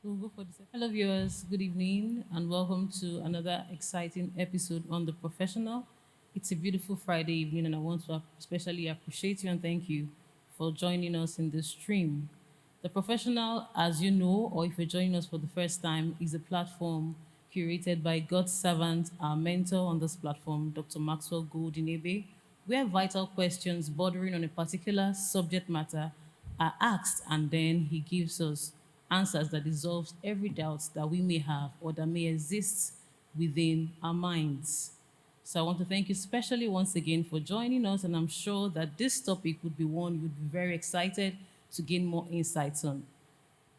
We'll go for this. Hello, viewers. Good evening, and welcome to another exciting episode on The Professional. It's a beautiful Friday evening, and I want to especially appreciate you and thank you for joining us in this stream. The Professional, as you know, or if you're joining us for the first time, is a platform curated by God's servant, our mentor on this platform, Dr. Maxwell Egbe, where vital questions bordering on a particular subject matter are asked, and then he gives us answers that dissolves every doubt that we may have or that may exist within our minds. So I want to thank you especially once again for joining us, and I'm sure that this topic would be one you'd be very excited to gain more insights on.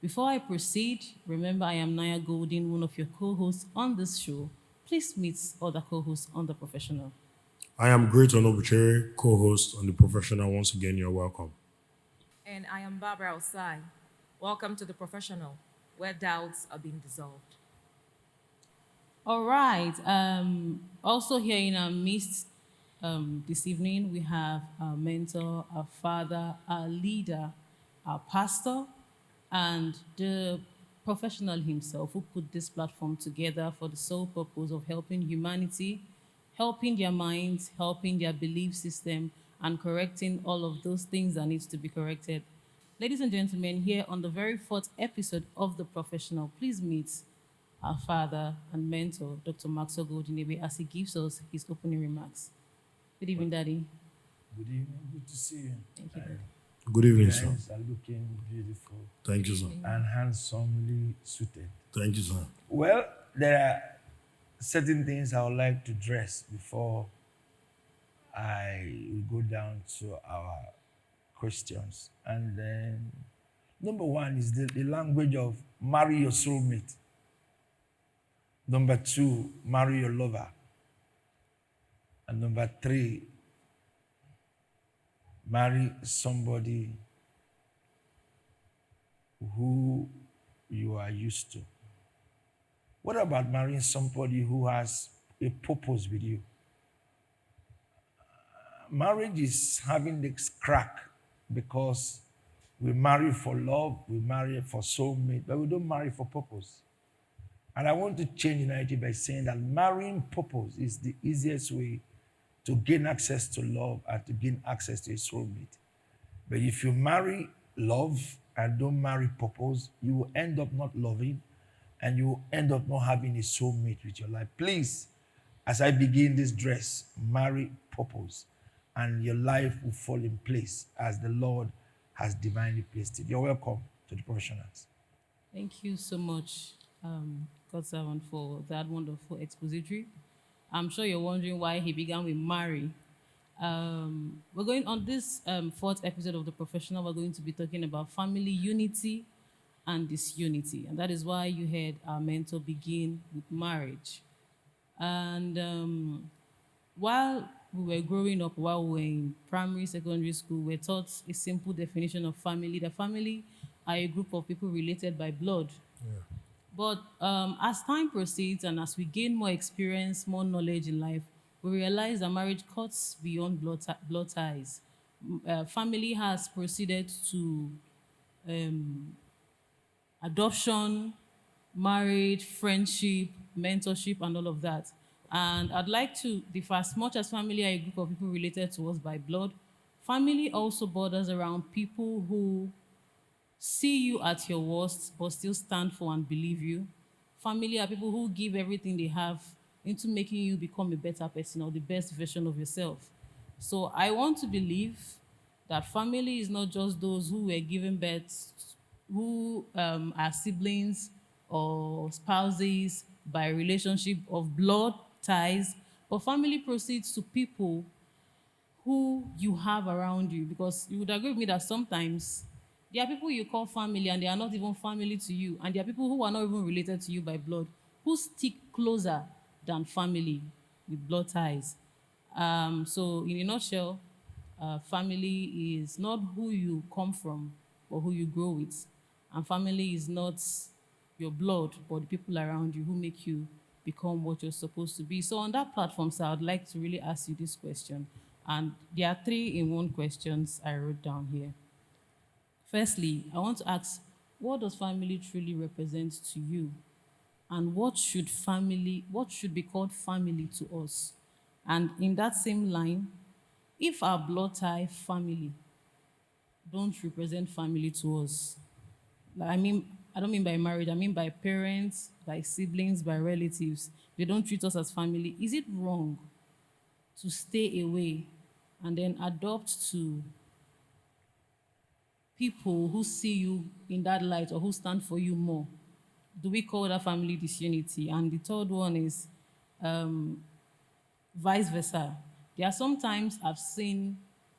Before I proceed, remember I am Naya Goldin, one of your co-hosts on this show. Please meet other co-hosts on The Professional. I am Great Onobuchere, co-host on The Professional. Once again, you're welcome. And I am Barbara Osai. Welcome to The Professional, where doubts are being dissolved. All right. Also here in our midst this evening, we have our mentor, our father, our leader, our pastor, and the professional himself who put this platform together for the sole purpose of helping humanity, helping their minds, helping their belief system, and correcting all of those things that needs to be corrected. Ladies and gentlemen, here on the very fourth episode of The Professional, please meet our father and mentor, Dr. Maxwell Goldinebe, as he gives us his opening remarks. Good evening, Daddy. Good evening. Good to see you. Thank you, Daddy. Good evening, sir. Guys are looking beautiful Thank you, sir. and handsomely suited. Thank you, sir. Well, there are certain things I would like to dress before I go down to our questions. And then, number one is the language of marry your soulmate. Number two, marry your lover. And number three, marry somebody who you are used to. What about marrying somebody who has a purpose with you? Marriage is having this crack because we marry for love, we marry for soulmate, but we don't marry for purpose. And I want to change the narrative by saying that marrying purpose is the easiest way to gain access to love and to gain access to a soulmate. But if you marry love and don't marry purpose, you will end up not loving and you will end up not having a soulmate with your life. Please, as I begin this dress, marry purpose and your life will fall in place as the Lord has divinely placed it. You're welcome to the professionals. Thank you so much, God servant, for that wonderful expository. I'm sure you're wondering why he began with Mary. We're going on this fourth episode of The Professional. We're going to be talking about family unity and disunity. And that is why you heard our mentor begin with marriage. And while we were growing up, while we were in primary, secondary school, we were taught a simple definition of family. The family are a group of people related by blood. But as time proceeds and as we gain more experience, more knowledge in life, we realize that marriage cuts beyond blood ties. Family has proceeded to adoption, marriage, friendship, mentorship, and all of that. And I'd like to differ as much as family are a group of people related to us by blood. Family also borders around people who see you at your worst but still stand for and believe you. Family are people who give everything they have into making you become a better person or the best version of yourself. So I want to believe that family is not just those who were given birth, who are siblings or spouses by relationship of blood ties, but family proceeds to people who you have around you, because you would agree with me that sometimes there are people you call family and they are not even family to you, and there are people who are not even related to you by blood who stick closer than family with blood ties. So in a nutshell, family is not who you come from or who you grow with, and family is not your blood but the people around you who make you become what you're supposed to be. So on that platform, sir, I'd like to really ask you this question. And there are three in one questions I wrote down here. Firstly, I want to ask, what does family truly represent to you? And what should be called family to us? And in that same line, if our blood tie family don't represent family to us, like, I don't mean by marriage, I mean by parents, by siblings, by relatives, they don't treat us as family, is it wrong to stay away and then adopt to people who see you in that light or who stand for you more? Do we call that family disunity? And the third one is vice versa. There are sometimes I've seen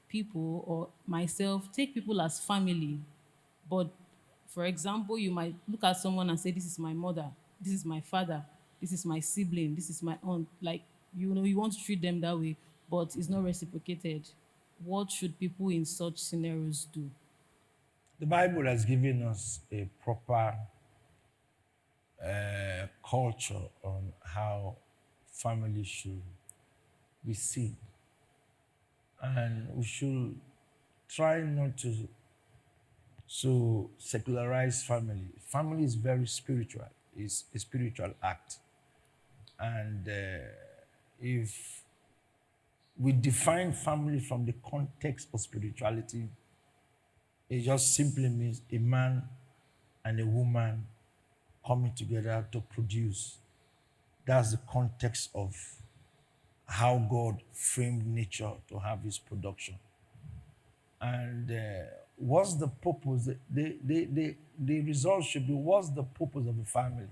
people or myself take people as family, but for example, you might look at someone and say, "This is my mother, this is my father, this is my sibling, this is my aunt." Like, you want to treat them that way, but it's not reciprocated. What should people in such scenarios do? The Bible has given us a proper culture on how family should be seen. And we should try not to secularize family. Family is very spiritual. It's a spiritual act. And if we define family from the context of spirituality, it just simply means a man and a woman coming together to produce. That's the context of how God framed nature to have his production. And what's the purpose? The result should be, what's the purpose of the family?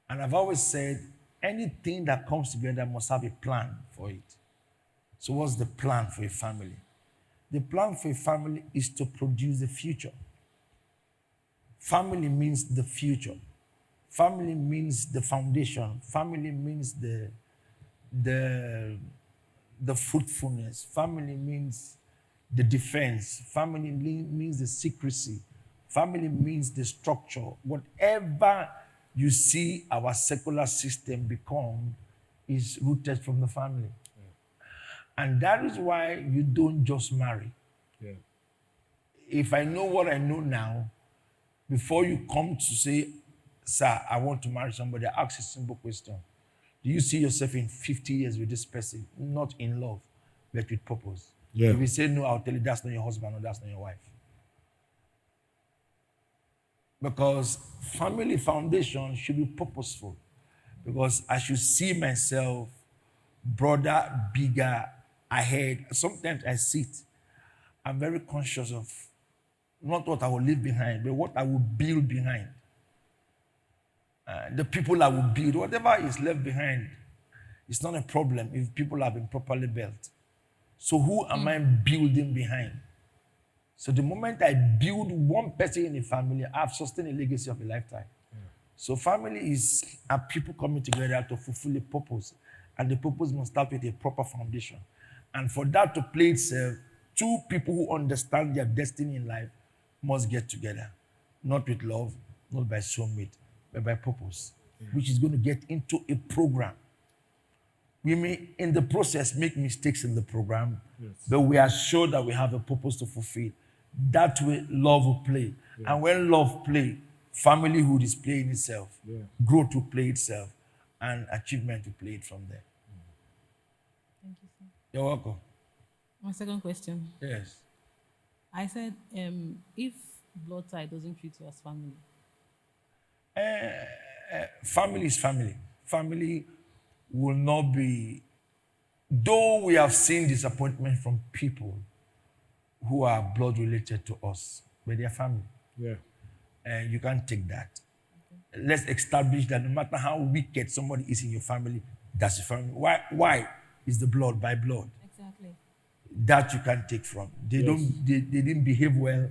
And I've always said, anything that comes together must have a plan for it. So what's the plan for a family? The plan for a family is to produce the future. Family means the future. Family means the foundation. Family means the fruitfulness. Family means the defense. Family means the secrecy. Family means the structure. Whatever you see our secular system become is rooted from the family. Yeah. And that is why you don't just marry. Yeah. If I know what I know now, before you come to say, "Sir, I want to marry somebody," I ask a simple question. Do you see yourself in 50 years with this person? Not in love, but with purpose. Yeah. If you say no, I'll tell you that's not your husband or that's not your wife. Because family foundation should be purposeful. Because I should see myself broader, bigger, ahead. Sometimes I sit. I'm very conscious of not what I will leave behind, but what I will build behind. The people I will build, whatever is left behind, it's not a problem if people have been properly built. So who am I building behind? So the moment I build one person in a family, I've sustained a legacy of a lifetime. Yeah. So family are people coming together to fulfill a purpose. And the purpose must start with a proper foundation. And for that to play itself, two people who understand their destiny in life must get together. Not with love, not by soulmate, but by purpose, which is going to get into a program. We may, in the process, make mistakes in the program, yes, but we are sure that we have a purpose to fulfill. That way, love will play. Yeah. And when love play, familyhood is playing itself. Yeah. Growth will play itself. And achievement will play it from there. Thank you, sir. You're welcome. My second question. Yes. I said, if blood tie doesn't treat you as family. Family is family. Family will not be, though we have seen disappointment from people who are blood related to us, but they are family. Yeah. And you can't take that. Okay. Let's establish that no matter how wicked somebody is in your family, that's your family. Why is the blood by blood? Exactly. That you can't take from. They didn't behave well,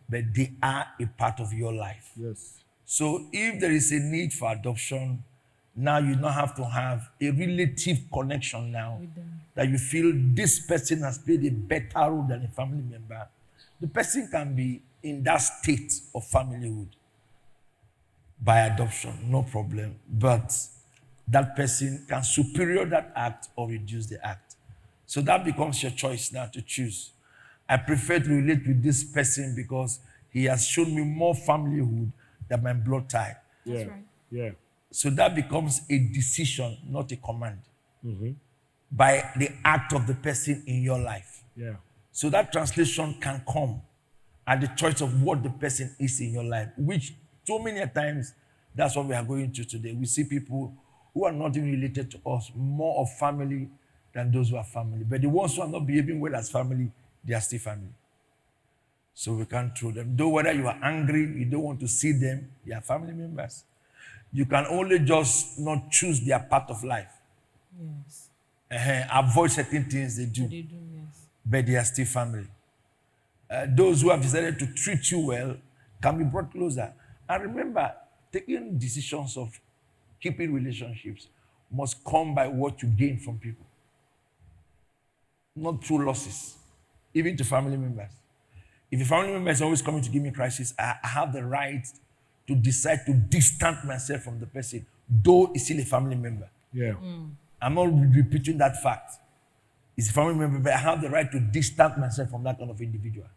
but they are a part of your life. Yes. So if there is a need for adoption, now you now have to have a relative connection now that you feel this person has played a better role than a family member. The person can be in that state of familyhood by adoption, no problem. But that person can superior that act or reduce the act. So that becomes your choice now to choose. I prefer to relate with this person because He has shown me more familyhood than my blood tie. That's Yeah. right. Yeah. So that becomes a decision, not a command, by the act of the person in your life. Yeah. So that translation can come at the choice of what the person is in your life, which so many times that's what we are going to today. We see people who are not even related to us, more of family than those who are family. But the ones who are not behaving well as family, they are still family. So we can't throw them. Though whether you are angry, you don't want to see them, they are family members. You can only just not choose their part of life. Yes. Avoid certain things they do, They do, yes. but they are still family. Those who have decided to treat you well can be brought closer. And remember, taking decisions of keeping relationships must come by what you gain from people, not through losses, even to family members. If a family member is always coming to give me crisis, I have the right to decide to distance myself from the person, though it's still a family member. Yeah. I'm not repeating that fact. It's a family member, but I have the right to distance myself from that kind of individual.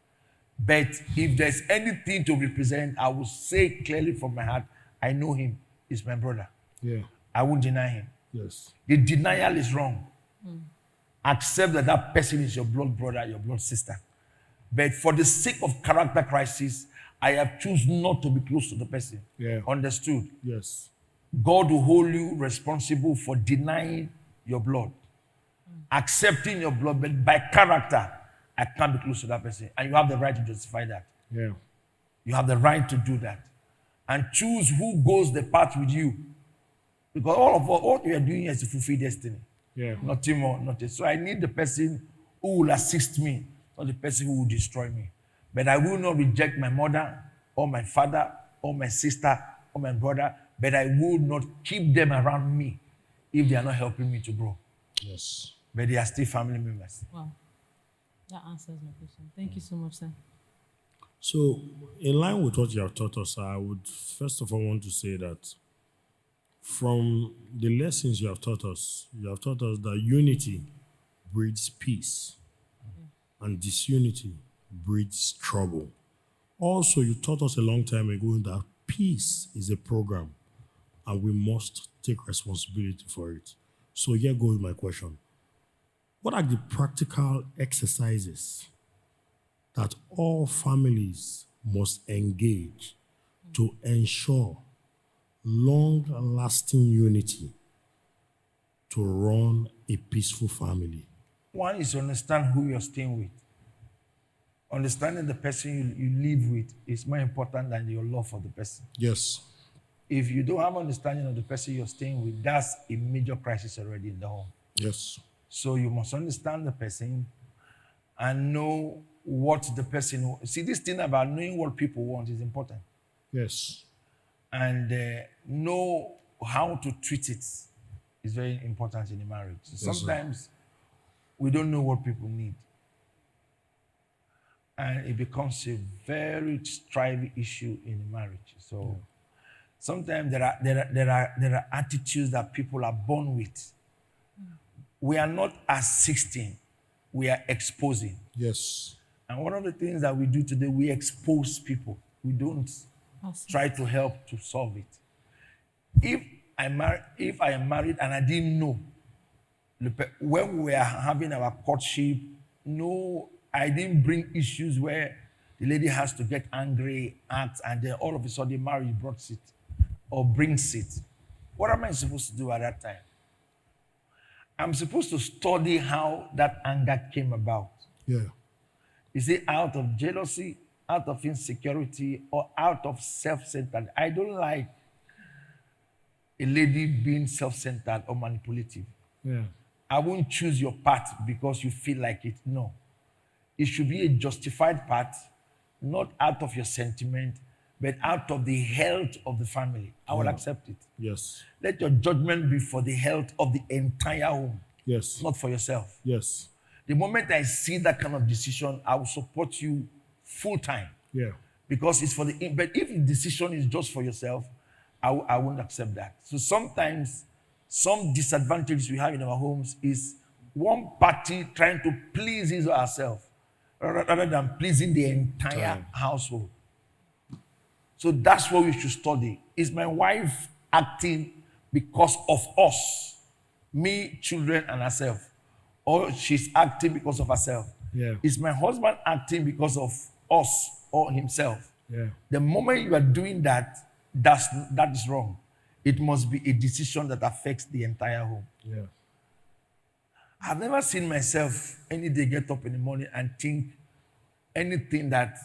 But if there's anything to represent, I will say clearly from my heart, I know him. He's my brother. Yeah. I won't deny him. Yes. The denial is wrong. Accept that that person is your blood brother, your blood sister. But for the sake of character crisis, I have chosen not to be close to the person. Yeah. Understood? Yes. God will hold you responsible for denying your blood, accepting your blood, but by character, I can't be close to that person. And you have the right to justify that. Yeah. You have the right to do that. And choose who goes the path with you. Because all we are doing is to fulfill destiny. Yeah. Nothing more, nothing. So I need the person who will assist me, not the person who will destroy me. But I will not reject my mother or my father or my sister or my brother, but I will not keep them around me if they are not helping me to grow. Yes. But they are still family members. Wow. That answers my question. Thank you so much, sir. So, in line with what you have taught us, I would first of all want to say that from the lessons you have taught us that unity breeds peace and disunity breeds trouble. Also, you taught us a long time ago that peace is a program and we must take responsibility for it. So here goes my question. What are the practical exercises that all families must engage to ensure long-lasting unity to run a peaceful family? One is to understand who you're staying with. Understanding the person you live with is more important than your love for the person. Yes. If you don't have understanding of the person you're staying with, that's a major crisis already in the home. Yes. So you must understand the person and know what the person. See, this thing about knowing what people want is important, Yes. and know how to treat it is very important in a marriage. sir. Sometimes we don't know what people need, and it becomes a very striving issue in a marriage. So sometimes there are attitudes that people are born with. We are not assisting, we are exposing. Yes. And one of the things that we do today, we expose people. We don't Awesome. try to help to solve it. If I am married and I didn't know, when we were having our courtship, no, I didn't bring issues where the lady has to get angry, act, and then all of a sudden marriage brought it or brings it. What am I supposed to do at that time? I'm supposed to study how that anger came about. Yeah. Is it out of jealousy, out of insecurity, or out of self-centered? I don't like a lady being self-centered or manipulative. Yeah. I won't choose your path because you feel like it. No. It should be a justified path, not out of your sentiment, but out of the health of the family. I will accept it. Yes. Let your judgment be for the health of the entire home, Yes. not for yourself. Yes. The moment I see that kind of decision, I will support you full time Yeah. because it's for the. But if the decision is just for yourself, I won't accept that. So sometimes, some disadvantages we have in our homes is one party trying to please his or herself rather than pleasing the entire household. So that's what we should study. Is my wife acting because of us, me, children, and herself? Or she's acting because of herself? Yeah. Is my husband acting because of us or himself? Yeah. The moment you are doing that, that is wrong. It must be a decision that affects the entire home. Yeah. I've never seen myself any day get up in the morning and think anything that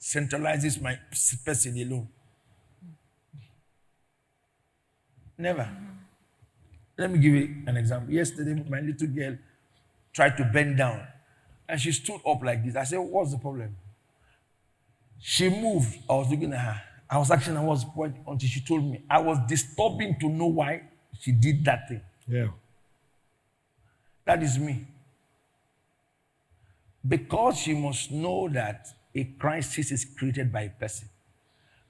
centralizes my person alone. Never. Let me give you an example. Yesterday, my little girl tried to bend down and she stood up like this. I said, what's the problem? She moved. I was looking at her. I was asking her what's the point until she told me. I was disturbing to know why she did that thing. Yeah. That is me. Because she must know that a crisis is created by a person.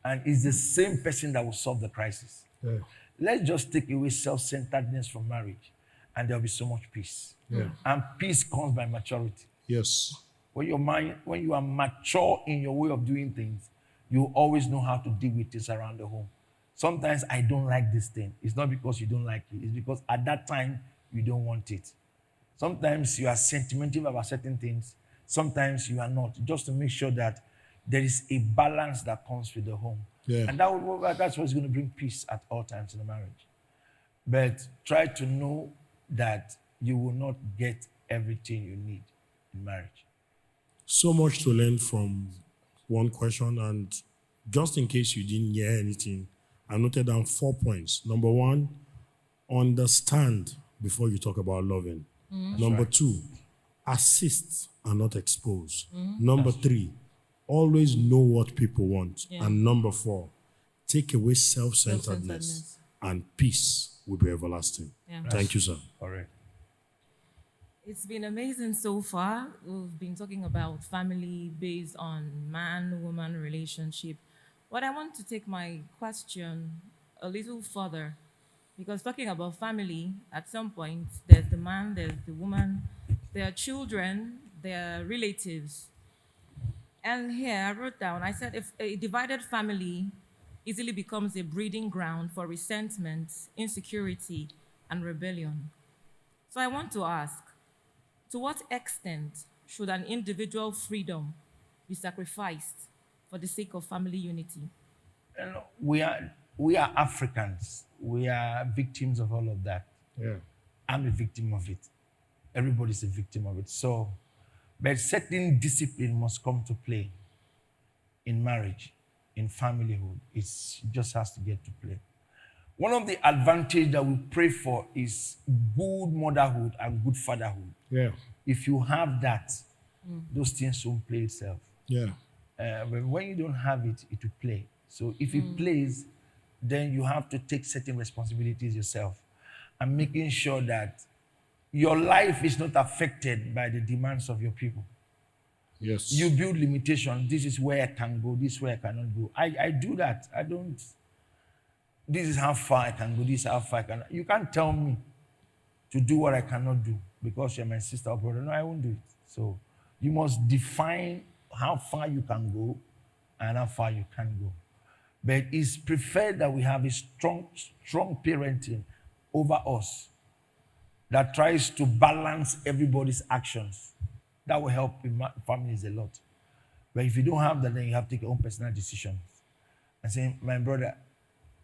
And it's the same person that will solve the crisis. Yeah. Let's just take away self-centeredness from marriage, and there'll be so much peace. Yeah. And peace comes by maturity. Yes. When you are mature in your way of doing things, you always know how to deal with things around the home. Sometimes I don't like this thing. It's not because you don't like it. It's because at that time you don't want it. Sometimes you are sentimental about certain things. Sometimes you are not. Just to make sure that there is a balance that comes with the home. Yeah. And that's what's going to bring peace at all times in the marriage. But try to know that you will not get everything you need in marriage. So much to learn from one question, and just in case you didn't hear anything, I noted down 4 points. Number 1, understand before you talk about loving. Number 2, assist and not expose. Number 3, always know what people want. Yeah. And number 4, take away self-centeredness, Self-centeredness. and peace will be everlasting. Yeah. Thank you, sir. All right. It's been amazing so far. We've been talking about family based on man-woman relationship. But I want to take my question a little further, because talking about family, at some point, there's the man, there's the woman, there are children, there are relatives. And here I wrote down, I said, if a divided family easily becomes a breeding ground for resentment, insecurity, and rebellion. So I want to ask, to what extent should an individual freedom be sacrificed for the sake of family unity? You know, we are Africans. We are victims of all of that. Yeah. I'm a victim of it. Everybody's a victim of it. So, but certain discipline must come to play in marriage, in familyhood. It just has to get to play. One of the advantages that we pray for is good motherhood and good fatherhood. Yeah. If you have that, those things won't play itself. Yeah. But when you don't have it, it will play. So if it plays, then you have to take certain responsibilities yourself and making sure that your life is not affected by the demands of your people. Yes. You build limitations. This is where I can go. This is where I cannot go. I do that. I don't. This is how far I can go. This is how far I can. You can't tell me to do what I cannot do because you're my sister or brother. No, I won't do it. So you must define how far you can go and how far you can go. But it's preferred that we have a strong parenting over us that tries to balance everybody's actions. That will help in families a lot. But if you don't have that, then you have to take your own personal decisions. And say, my brother,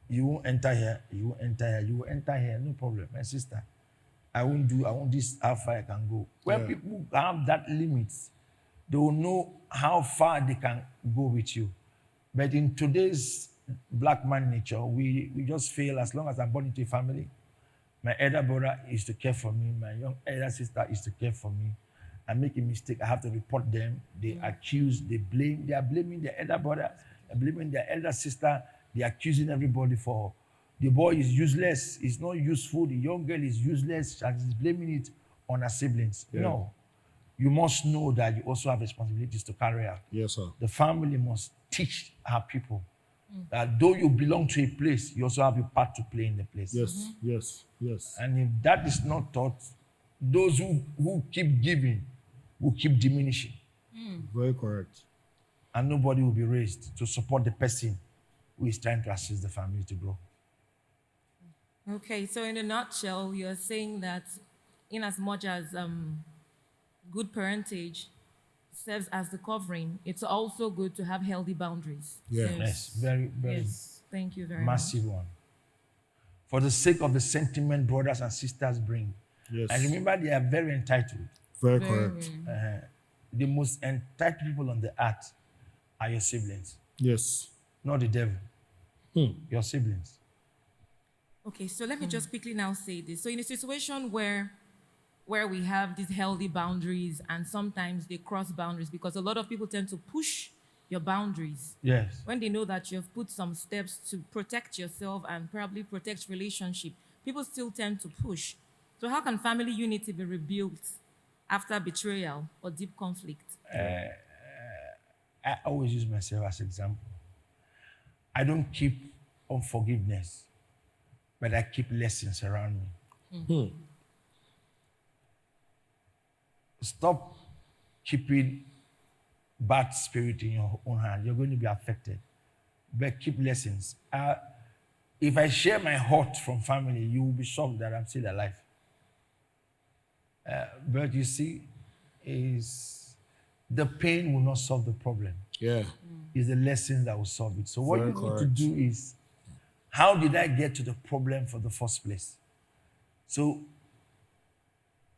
you won't enter here, you won't enter here, you will enter here, no problem. My sister, I want this, how far I can go. When people have that limit, they will know how far they can go with you. But in today's black man nature, we just feel as long as I'm born into a family, my elder brother is to care for me, my young elder sister is to care for me. I make a mistake, I have to report them. They accuse, they blame, they are blaming their elder brother, they're blaming their elder sister, they're accusing everybody for the boy is useless, he's not useful, the young girl is useless, and he's blaming it on her siblings. Yeah. No. You must know that you also have responsibilities to carry out. Yes, sir. The family must teach her people that though you belong to a place, you also have a part to play in the place. Yes, yes, yes. And if that is not taught, those who keep giving will keep diminishing. Very correct. And nobody will be raised to support the person who is trying to assist the family to grow. Okay, so in a nutshell, you're saying that in as much as good parentage serves as the covering, it's also good to have healthy boundaries. Yeah. Yes, very, very Yes. Thank you very massive much. one. For the sake of the sentiment brothers and sisters bring. Yes. And remember, they are very entitled. Very Very. correct. The most entitled people on the earth are your siblings, Yes. not the devil. Your siblings. Okay, so let me just quickly now say this. So in a situation where we have these healthy boundaries and sometimes they cross boundaries because a lot of people tend to push your boundaries Yes. when they know that you've put some steps to protect yourself and probably protect relationship, people still tend to push. So how can family unity be rebuilt after betrayal or deep conflict? I always use myself as example. I don't keep unforgiveness, but I keep lessons around me. Stop keeping bad spirit in your own hand. You're going to be affected. But keep lessons. If I share my heart from family, you will be shocked that I'm still alive. But you see, is the pain will not solve the problem. Yeah. It's the lessons that will solve it. So what Very you need to correct. do is, how did I get to the problem for the first place? So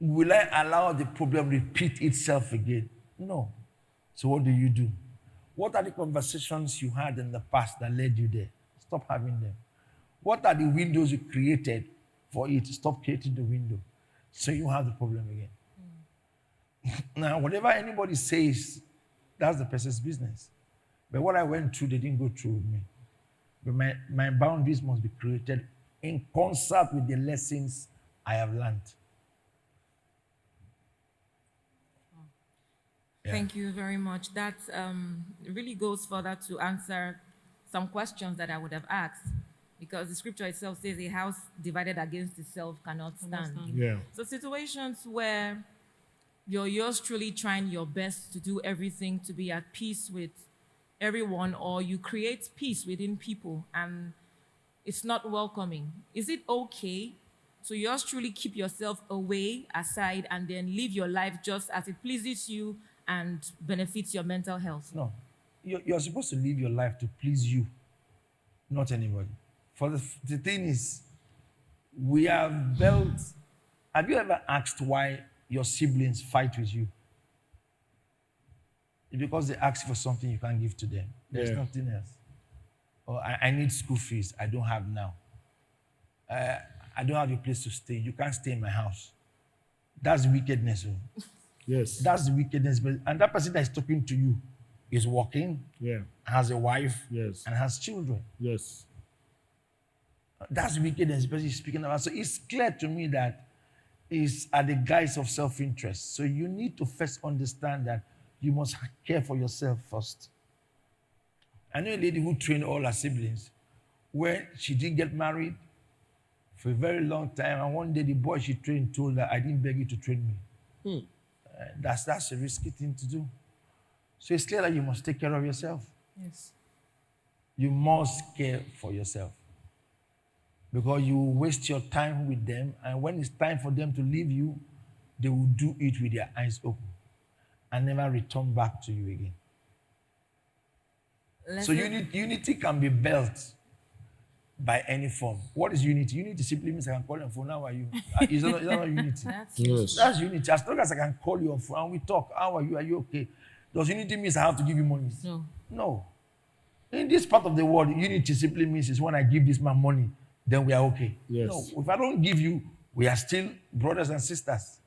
will I allow the problem repeat itself again? No. So what do? What are the conversations you had in the past that led you there? Stop having them. What are the windows you created for it? Stop creating the window. So you have the problem again. Now, whatever anybody says, that's the person's business. But what I went through, they didn't go through with me. But my boundaries must be created in concert with the lessons I have learned. Yeah. Thank you very much. That really goes further to answer some questions that I would have asked, because the scripture itself says a house divided against itself cannot stand. Yeah. So situations where you're yours truly trying your best to do everything to be at peace with everyone, or you create peace within people and it's not welcoming. Is it okay to yours truly keep yourself away, aside, and then live your life just as it pleases you and benefits your mental health? No. You're supposed to live your life to please you, not anybody. For the thing is, we have built. Have you ever asked why your siblings fight with you? It's because they ask for something you can't give to them. There's Yeah. nothing else. Or I need school fees. I don't have now. I don't have a place to stay. You can't stay in my house. That's wickedness. Oh. Yes. That's the wickedness. And that person that is talking to you is working, Yeah. has a wife, Yes. and has children. Yes. That's wickedness the person is speaking about. So it's clear to me that it's at the guise of self-interest. So you need to first understand that you must care for yourself first. I know a lady who trained all her siblings. When she didn't get married for a very long time, and one day the boy she trained told her, "I didn't beg you to train me." That's a risky thing to do. So it's clear that you must take care of yourself. Yes. You must care for yourself. Because you will waste your time with them, and when it's time for them to leave you, they will do it with their eyes open and never return back to you again. So unity can be built by any form. What is unity? Unity simply means I can call your phone. How are you? Is that not unity? That's Yes. That's unity. As long as I can call your phone and we talk, how are you? Are you okay? Does unity mean I have to give you money? No. No. In this part of the world, unity simply means is when I give this man money, then we are okay. Yes. No, if I don't give you, we are still brothers and sisters.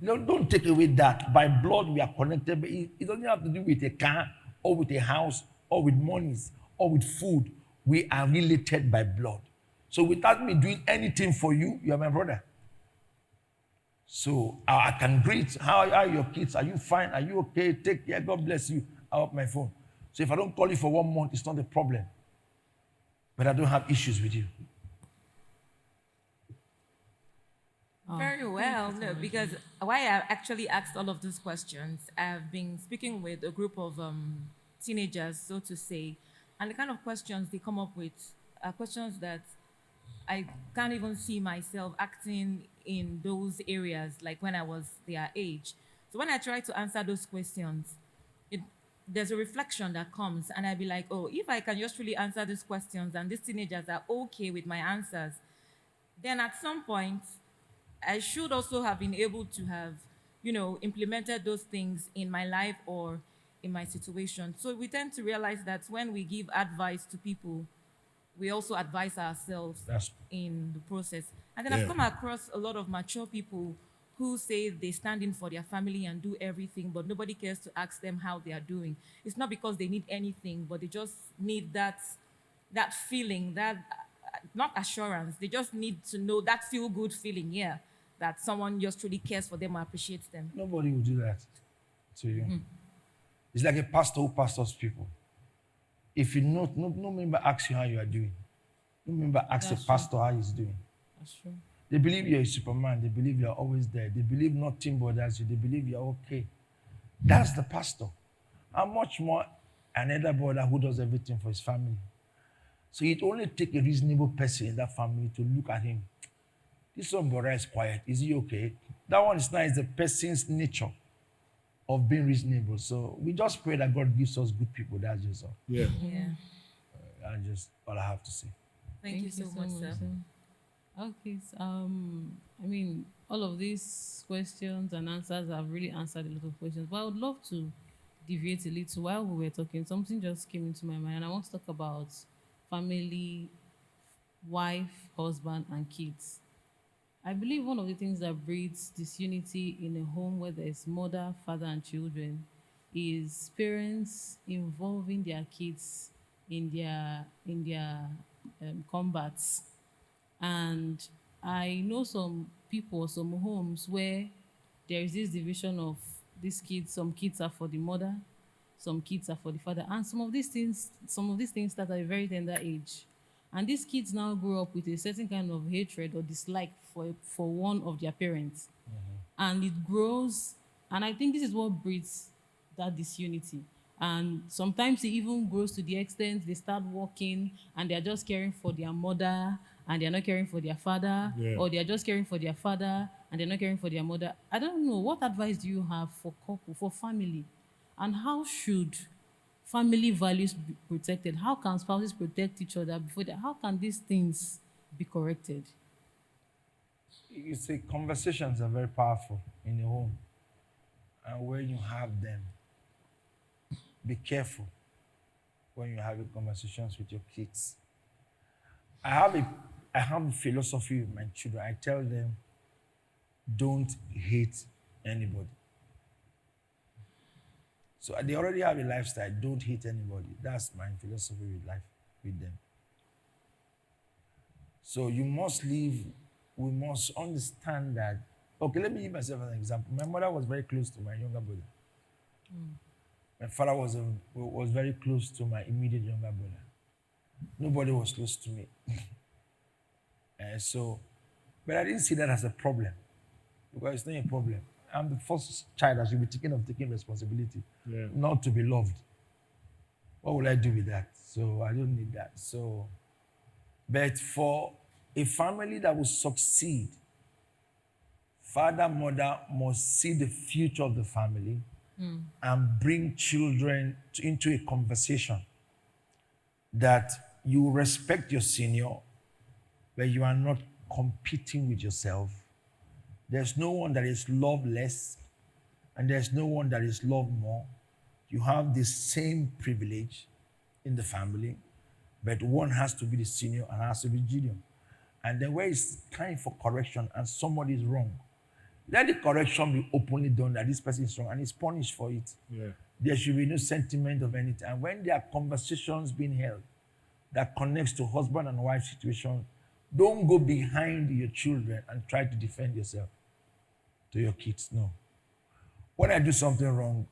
No, don't take away that. By blood, we are connected, but it doesn't have to do with a car or with a house or with monies or with food. We are related by blood. So without me doing anything for you, you are my brother. So I can greet. How are your kids? Are you fine? Are you okay? Take care. God bless you. I have my phone. So if I don't call you for 1 month, it's not a problem. But I don't have issues with you. very well. No, because why I actually asked all of these questions, I've been speaking with a group of teenagers, so to say, And the kind of questions they come up with are questions that I can't even see myself acting in those areas like when I was their age. So when I try to answer those questions, it, there's a reflection that comes, and I'd be like, oh, if I can just really answer these questions and these teenagers are okay with my answers, then at some point, I should also have been able to have, implemented those things in my life or in my situation. So we tend to realize that when we give advice to people, we also advise ourselves That's in the process. And then I've Yeah. come across a lot of mature people who say they stand in for their family and do everything, but nobody cares to ask them how they are doing. It's not because they need anything, but they just need that feeling, that not assurance. They just need to know that feel good feeling, yeah, that someone just truly cares for them or appreciates them. nobody will do that to you. It's like a pastor who pastors people. If you know, no member asks you how you are doing. No member asks a That's true. pastor how he's doing. That's true. They believe you're a Superman. They believe you're always there. They believe nothing bothers you. They believe you're okay. That's the pastor. How much more an elder brother who does everything for his family? So it only take a reasonable person in that family to look at him. This one brother is quiet. Is he okay? That one is not. It's the person's nature of being reasonable. So we just pray that God gives us good people. That's just all. Yeah. Yeah. That's just all I have to say. Thank you so much, sir. Okay, so, I mean, all of these questions and answers have really answered a lot of questions, but I would love to deviate a little. While we were talking, something just came into my mind, and I want to talk about family, wife, husband, and kids. I believe one of the things that breeds disunity in a home where there's mother, father, and children is parents involving their kids in their combats. And I know some people, some homes where there is this division of these kids. Some kids are for the mother, some kids are for the father, and some of these things start at a very tender age. And these kids now grow up with a certain kind of hatred or dislike for one of their parents, and it grows. And I think this is what breeds that disunity. And sometimes it even grows to the extent they start working and they're just caring for their mother and they're not caring for their father, Yeah. or they're just caring for their father and they're not caring for their mother. I don't know. What advice do you have for couple, for family? And how should family values be protected? How can spouses protect each other before that? How can these things be corrected? You see, conversations are very powerful in the home. And when you have them, be careful when you're having conversations with your kids. I have a philosophy with my children. I tell them, don't hate anybody. So they already have a lifestyle. Don't hate anybody. That's my philosophy with life with them. So you must live. We must understand that. Okay, let me give myself an example. My mother was very close to my younger brother. My father was very close to my immediate younger brother. Nobody was close to me. But I didn't see that as a problem because it's not a problem. I'm the first child that should be taking responsibility, Yeah. not to be loved. What will I do with that? So I don't need that. But for a family that will succeed, father, mother must see the future of the family and bring children into a conversation that you respect your senior, but you are not competing with yourself. There's no one that is loved less, and there's no one that is loved more. You have the same privilege in the family, but one has to be the senior and has to be junior. And then where it's time for correction and somebody is wrong, let the correction be openly done that this person is wrong and is punished for it. Yeah. There should be no sentiment of anything. And when there are conversations being held that connects to husband and wife situation, don't go behind your children and try to defend yourself to your kids. No. When I do something wrong,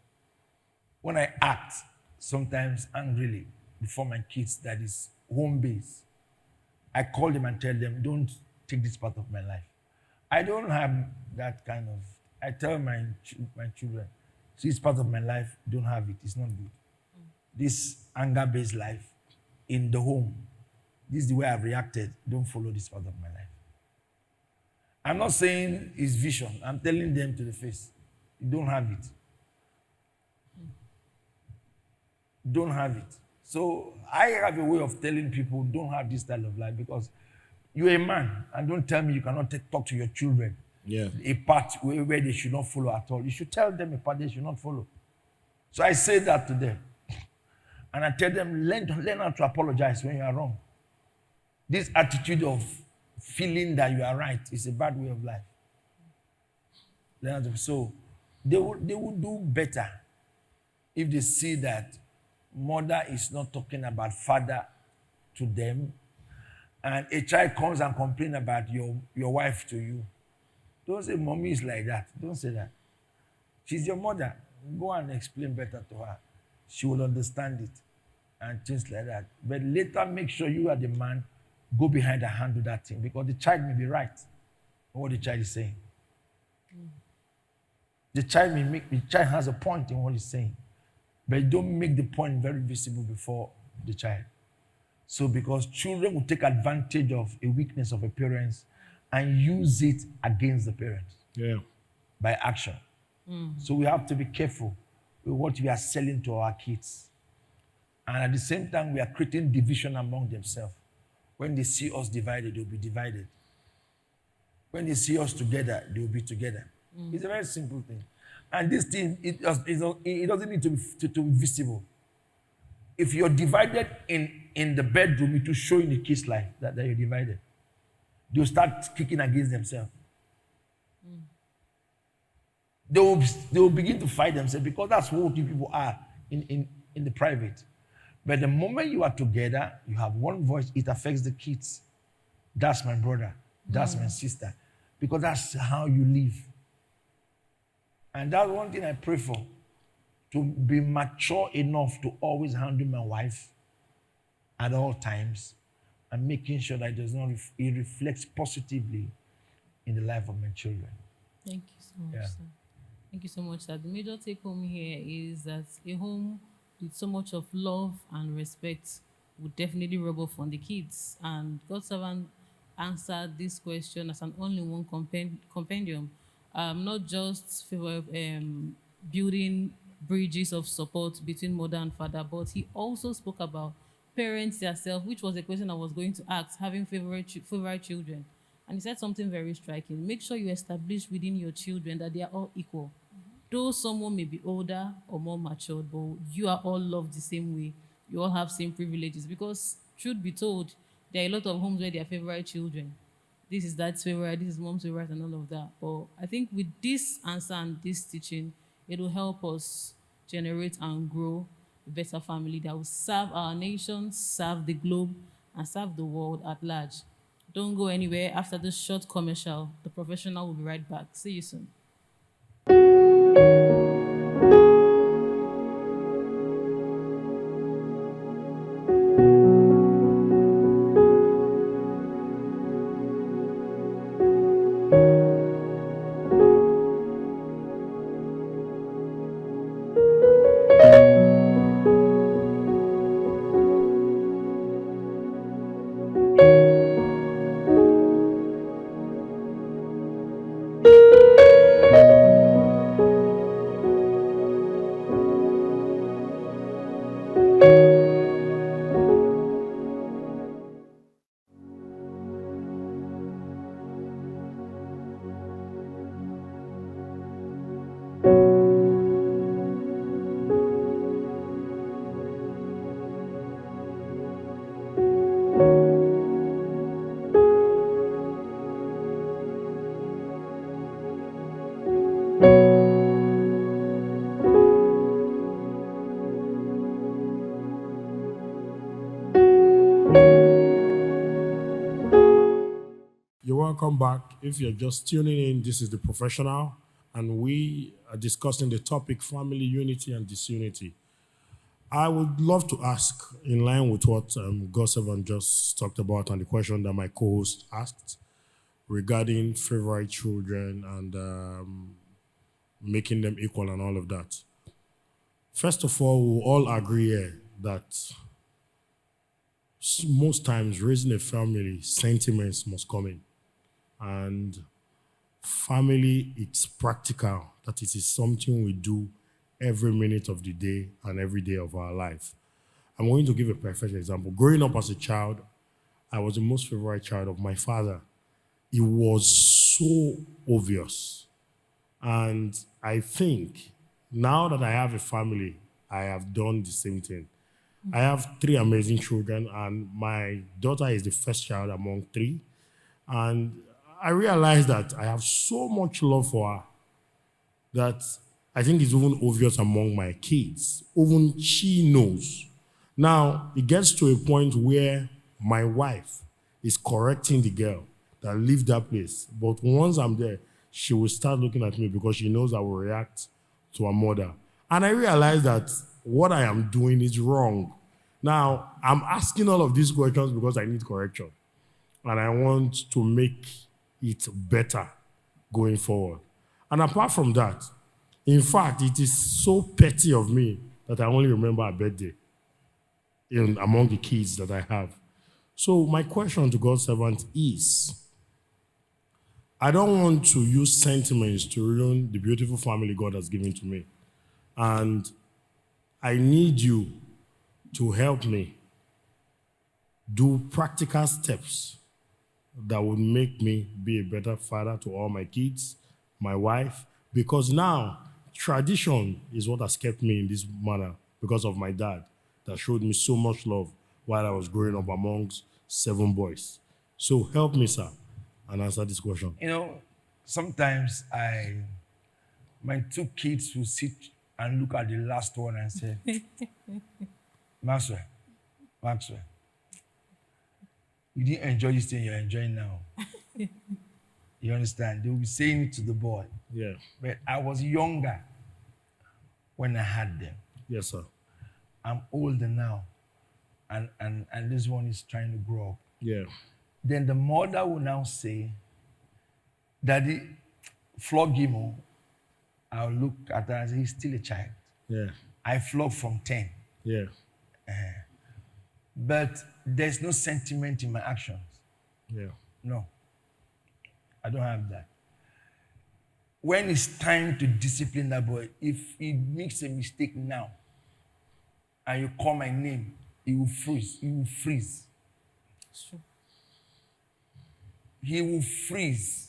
when I act sometimes angrily before my kids, that is home base, I call them and tell them, don't take this part of my life. I don't have that kind of, I tell my children, see, it's part of my life, don't have it, it's not good. This anger-based life, in the home. This is the way I've reacted. Don't follow this part of my life. I'm not saying it's vision. I'm telling them to the face. You don't have it. Don't have it. So I have a way of telling people don't have this style of life because you're a man and don't tell me you cannot talk to your children. Yeah. A part where they should not follow at all. You should tell them a part they should not follow. So I say that to them. And I tell them, learn how to apologize when you are wrong. This attitude of feeling that you are right is a bad way of life. So they will do better if they see that mother is not talking about father to them, and a child comes and complains about your wife to you. Don't say mommy is like that. Don't say that. She's your mother. Go and explain better to her. She will understand it and things like that. But later make sure you are the man, go behind and handle that thing because the child may be right on what the child is saying. The child has a point in what he's saying. But don't make the point very visible before the child. So because children will take advantage of a weakness of a parent and use it against the parents. Yeah. By action. So we have to be careful with what we are selling to our kids. And at the same time, we are creating division among themselves. When they see us divided, they'll be divided. When they see us together, they'll be together. It's a very simple thing. And this thing, it doesn't need to be visible. If you're divided in the bedroom, it will show in the kids' life that you're divided. They'll start kicking against themselves. They will begin to fight themselves because that's what you people are in the private. But the moment you are together, you have one voice, it affects the kids. That's my brother. That's my sister. Because that's how you live. And that's one thing I pray for. To be mature enough to always handle my wife at all times and making sure that it reflects positively in the life of my children. Thank you so much, sir. Thank you so much, sir. The major take home here is that a home with so much of love and respect would definitely rub off on the kids. And God's servant answered this question as an only one compendium, not just favor building bridges of support between mother and father, but he also spoke about parents themselves, which was a question I was going to ask, having favorite children. And he said something very striking. Make sure you establish within your children that they are all equal. Though someone may be older or more matured, but you are all loved the same way. You all have same privileges. Because, truth be told, there are a lot of homes where they are favorite children. This is dad's favorite, this is mom's favorite, and all of that. But I think with this answer and this teaching, it will help us generate and grow a better family that will serve our nation, serve the globe, and serve the world at large. Don't go anywhere. After this short commercial, the professional will be right back. See you soon. You're welcome back. If you're just tuning in, this is The Professional, and we are discussing the topic family unity and disunity. I would love to ask, in line with what God's servant just talked about and the question that my co-host asked regarding favorite children and making them equal and all of that. First of all, we'll all agree here that most times raising a family, sentiments must come in. And family, it's practical, that it is something we do every minute of the day and every day of our life. I'm going to give a perfect example. Growing up as a child, I was the most favorite child of my father. It was so obvious. And I think now that I have a family, I have done the same thing. I have three amazing children, and my daughter is the first child among three. And I realized that I have so much love for her that I think it's even obvious among my kids. Even she knows. Now, it gets to a point where my wife is correcting the girl that leave that place. But once I'm there, she will start looking at me because she knows I will react to her mother. And I realize that what I am doing is wrong. Now, I'm asking all of these questions because I need correction. And I want to make it better going forward. And apart from that, in fact, it is so petty of me that I only remember a birthday among the kids that I have. So my question to God's servant is, I don't want to use sentiments to ruin the beautiful family God has given to me. And I need you to help me do practical steps that would make me be a better father to all my kids, my wife, because now tradition is what has kept me in this manner because of my dad that showed me so much love while I was growing up amongst 7 boys. So help me, sir, and answer this question. Sometimes my 2 kids will sit and look at the last one and say, Maxwell, you didn't enjoy this thing you're enjoying now. You understand? They will be saying it to the boy. Yeah. But I was younger when I had them. Yes, sir. I'm older now. And this one is trying to grow up. Yeah. Then the mother will now say, Daddy, flog him. Oh." I'll look at her and say, he's still a child. Yeah. I flog from 10. Yeah. But there's no sentiment in my actions. Yeah. No. I don't have that. When it's time to discipline that boy, if he makes a mistake now and you call my name, he will freeze. He will freeze. Sure. He will freeze.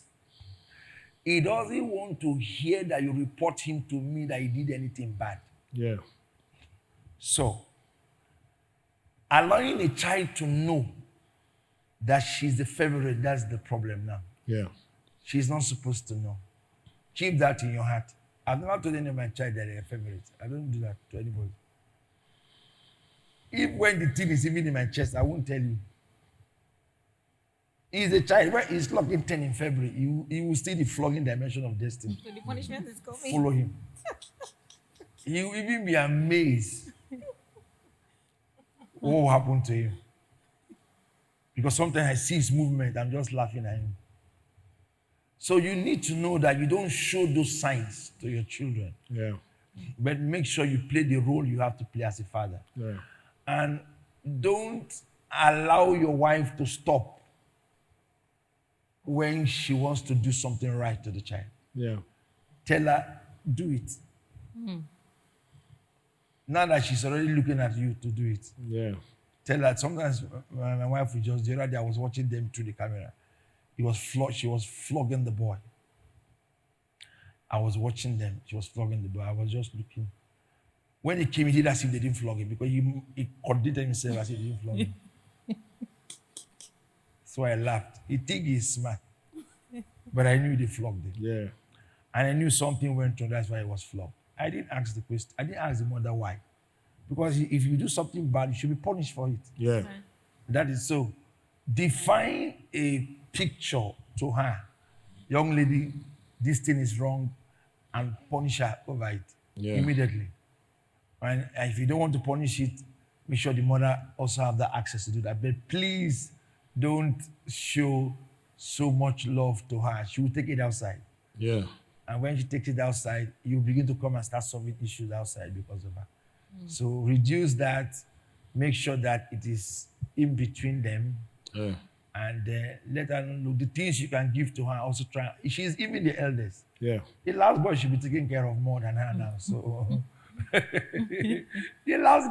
He doesn't want to hear that you report him to me that he did anything bad. Yeah. So, allowing a child to know that she's the favorite, that's the problem now. Yeah. She's not supposed to know. Keep that in your heart. I've never told any of my child that they're a favorite. I don't do that to anybody. If when the thing is even in my chest, I won't tell you. He's a child. When he's clocking 10 in February, he will see the flogging dimension of destiny. So the punishment is coming. Follow him. He will even be amazed what will happen to him. Because sometimes I see his movement, I'm just laughing at him. So you need to know that you don't show those signs to your children. Yeah. But make sure you play the role you have to play as a father. Yeah. And don't allow your wife to stop when she wants to do something right to the child. Yeah. Tell her, do it. Now that she's already looking at you to do it. Yeah. Tell her, sometimes my wife would just, the other day I was watching them through the camera. She was flogging the boy. I was watching them. She was flogging the boy. I was just looking. When he came, he did as if they didn't flog him because he contradicted himself as if they didn't flog him. So I laughed. He think he's smart. But I knew they flogged him. Yeah. And I knew something went wrong. That's why he was flogged. I didn't ask the question. I didn't ask the mother why. Because if you do something bad, you should be punished for it. Yeah. That is so. Define a picture to her. Young lady, this thing is wrong, and punish her over it immediately. And if you don't want to punish it, make sure the mother also have the access to do that. But please don't show so much love to her. She will take it outside. Yeah. And when she takes it outside, you begin to come and start solving issues outside because of her. So reduce that. Make sure that it is in between them, Yeah. and let her know the things you can give to her. Also try. She's even the eldest. Yeah. The last boy should be taken care of more than her now. So the last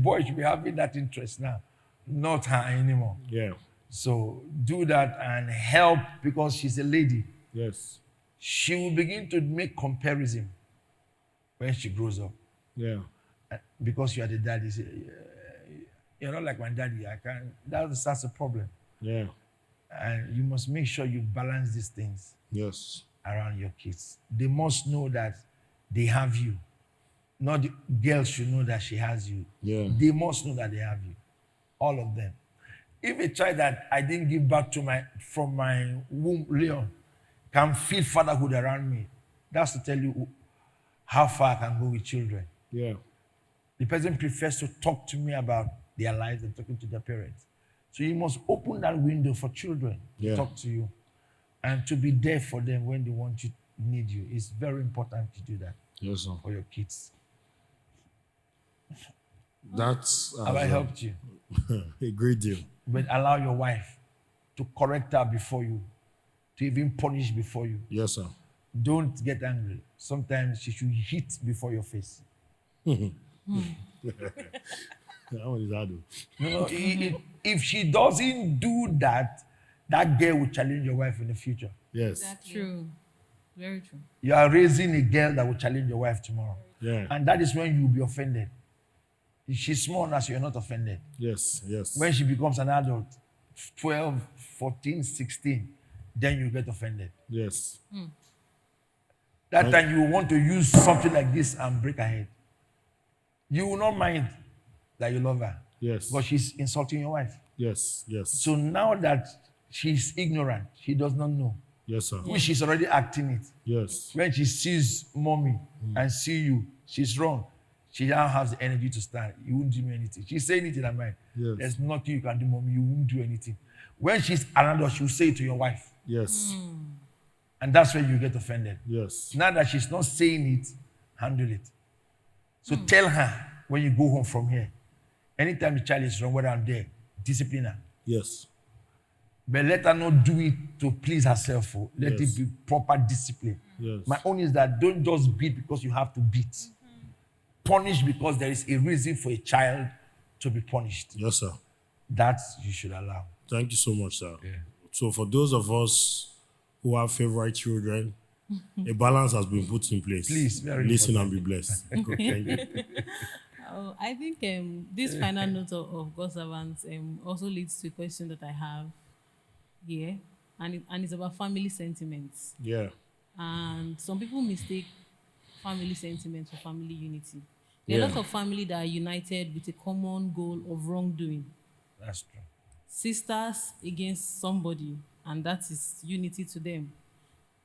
boy should be having that interest now, not her anymore. Yeah. So do that and help, because she's a lady. Yes. She will begin to make comparison when she grows up. Yeah. Because you are the daddy, say, you're not like my daddy. I can't. That's a problem. Yeah. And you must make sure you balance these things Yes. around your kids. They must know that they have you. Not the girl should know that she has you. Yeah. They must know that they have you. All of them. If a child that I didn't give back to from my womb, Leon, can feel fatherhood around me, that's to tell you how far I can go with children. Yeah. The person prefers to talk to me about their lives than talking to their parents. So you must open that window for children to Yeah. talk to you and to be there for them when they want you, need you. It's very important to do that Yes, sir. for your kids. That's Have I helped you? a great deal. But allow your wife to correct her before you, to even punish before you. Yes, sir. Don't get angry. Sometimes she should hit before your face. That one is hard, though. No, if she doesn't do that, that girl will challenge your wife in the future. Yes. True. Very true. You are raising a girl that will challenge your wife tomorrow. Yeah. And that is when you will be offended. If she's small now, so you're not offended. Yes. Yes. When she becomes an adult, 12, 14, 16, then you get offended. Yes. That time you will want to use something like this and break her head. You will not mind that you love her. Yes. But she's insulting your wife. Yes. Yes. So now that she's ignorant, she does not know, Yes, sir. which she's already acting it. Yes. When she sees mommy and see you, she's wrong. She now has the energy to stand. You won't do me anything. She's saying it in her mind. Yes. There's nothing you can do, mommy. You won't do anything. When she's around us, she'll say it to your wife. Yes. And that's where you get offended. Yes. Now that she's not saying it, handle it. So tell her when you go home from here, anytime the child is wrong, whether I'm there, discipline her. Yes. But let her not do it to please herself. Let Yes. it be proper discipline. Yes. My own is that don't just beat because you have to beat. Punish because there is a reason for a child to be punished. Yes, sir. That you should allow. Thank you so much, sir. So for those of us who have favorite children, a balance has been put in place. Please, very listen important. and be blessed. Thank you. Oh, I think this final note of God's servants also leads to a question that I have here, and it's about family sentiments. Yeah. And some people mistake family sentiments for family unity. There are Yeah. a lot of family that are united with a common goal of wrongdoing. That's true. Sisters against somebody, and that is unity to them.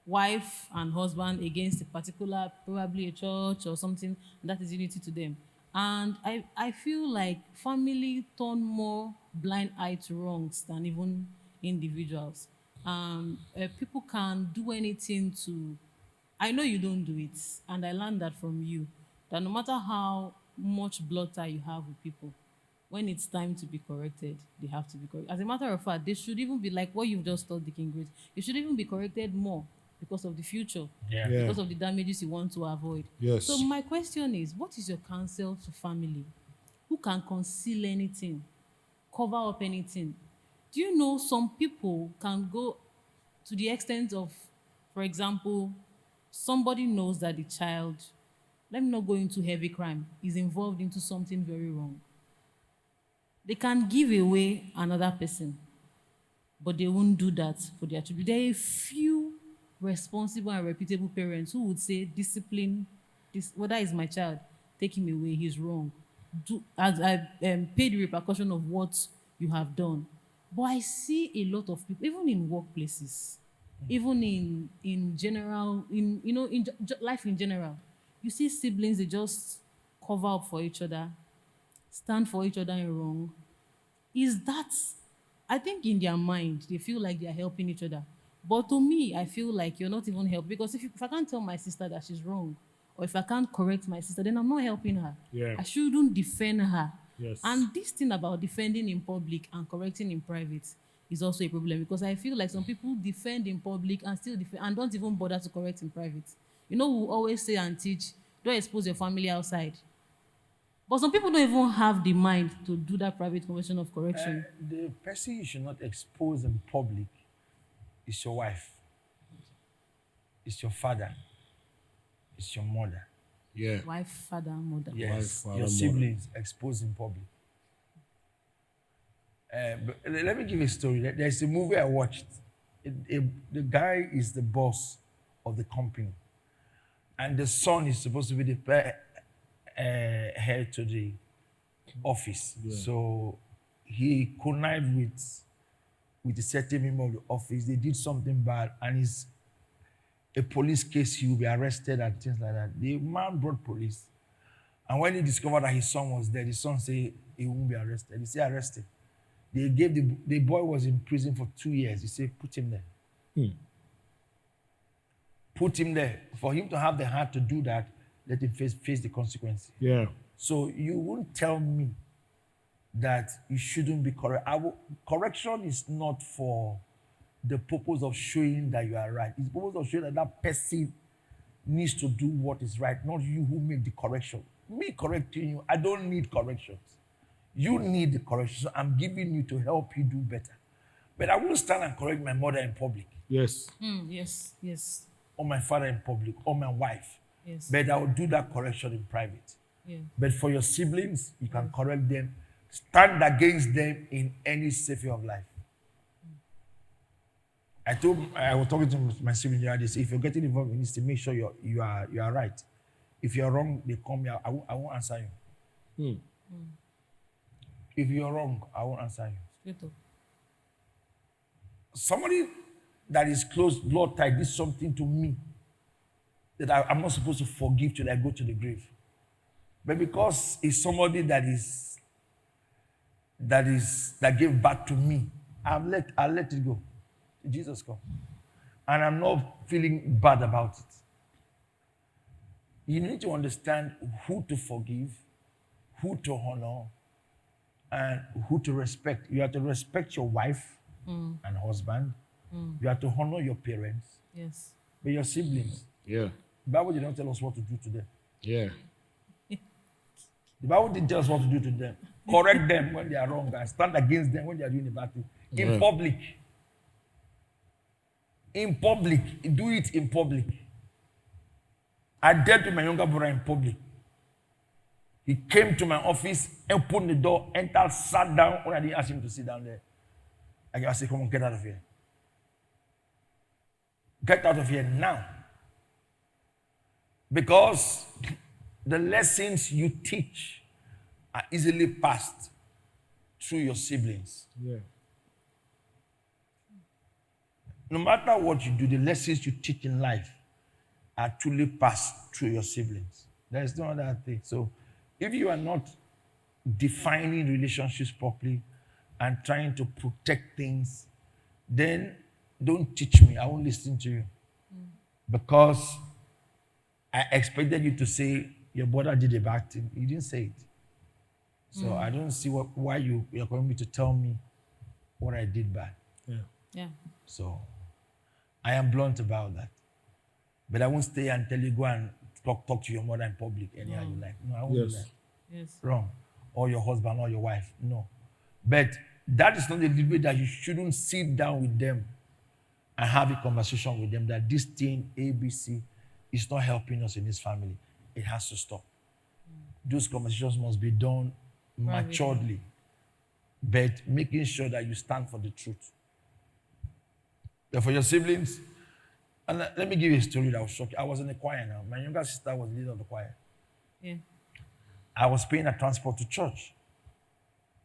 Wife and husband against a particular, probably a church or something, that is unity to them. And I feel like family turn more blind eye to wrongs than even individuals. People can do anything to. I know you don't do it, and I learned that from you. That no matter how much blood tie you have with people, when it's time to be corrected, they have to be corrected. As a matter of fact, they should even be like what you've just told the King Great. It should even be corrected more because of the future, Yeah. because of the damages you want to avoid. Yes. So my question is, what is your counsel to family who can conceal anything, cover up anything? Do you know some people can go to the extent of, for example, somebody knows that the child, let me not go into heavy crime, is involved into something very wrong. They can give away another person, but they won't do that for their children. There are a few responsible and reputable parents who would say, discipline, this, whether it's my child, take him away, he's wrong. As I pay the repercussion of what you have done. But I see a lot of people, even in workplaces, even in general, in life in general, you see siblings, they just cover up for each other, stand for each other in wrong. Is that, I think in their mind, they feel like they are helping each other. But to me, I feel like you're not even helping. Because if I can't tell my sister that she's wrong, or if I can't correct my sister, then I'm not helping her. Yeah. I shouldn't defend her. Yes. And this thing about defending in public and correcting in private is also a problem, because I feel like some people defend in public and still defend and don't even bother to correct in private. You know, we always say and teach, don't expose your family outside. But some people don't even have the mind to do that private conversation of correction. The person you should not expose in public is your wife, it's your father, it's your mother. Yeah. Wife, father, mother. Yes, father, your mother. siblings exposed in public. But let me give you a story. There's a movie I watched. The guy is the boss of the company, and the son is supposed to be the head to the office. So he connived with a certain member of the office. They did something bad, and it's a police case. He will be arrested and things like that. The man brought police, and when he discovered that his son was there, the son said he won't be arrested. He said arrested. They gave the boy was in prison for 2 years. He said put him there. Put him there. For him to have the heart to do that, let him face the consequences. Yeah. So you won't tell me that you shouldn't be correct. Correction is not for the purpose of showing that you are right. It's the purpose of showing that that person needs to do what is right, not you who make the correction. Me correcting you, I don't need corrections. You need the correction. So I'm giving you to help you do better. But I won't stand and correct my mother in public, Yes. Yes, yes, or my father in public, or my wife. yes. But I will do that correction in private. Yeah. But for your siblings, you can correct them, stand against them in any sphere of life. I was talking to my sibling the other day. Say, if you're getting involved in this, to make sure you are right. If you're wrong, they come here. I won't answer you. If you're wrong, I won't answer you. Straight up. Somebody that is close, blood tied, did something to me that I'm not supposed to forgive till I go to the grave. But because it's somebody that gave back to me, I'll let it go. Jesus come. And I'm not feeling bad about it. You need to understand who to forgive, who to honor, and who to respect. You have to respect your wife and husband. You have to honor your parents, Yes. but your siblings. Yeah. The Bible did not tell us what to do to them. Yeah. The Bible didn't tell us what to do to them. Correct them when they are wrong and stand against them when they are doing a bad thing. In public. In public. Do it in public. I dealt with my younger brother in public. He came to my office, opened the door, entered, sat down. When I didn't ask him to sit down there, I said, come on, get out of here. Get out of here now. Because the lessons you teach are easily passed through your siblings. Yeah. No matter what you do, the lessons you teach in life are truly passed through your siblings. There is no other thing. So if you are not defining relationships properly and trying to protect things, then don't teach me. I won't listen to you. Because I expected you to say your brother did a bad thing. You didn't say it. So I don't see why you're going to tell me what I did bad. Yeah. Yeah. So I am blunt about that. But I won't stay and tell you go and talk to your mother in public anyhow you like. No, I won't do Yes. that. Yes. Wrong. Or your husband or your wife. No. But that is not the debate that you shouldn't sit down with them and have a conversation with them that this thing, ABC, is not helping us in this family. It has to stop. Those conversations must be done maturely, but making sure that you stand for the truth. But for your siblings, and let me give you a story that was shocking. I was in the choir now. My younger sister was the leader of the choir. Yeah. I was paying a transport to church.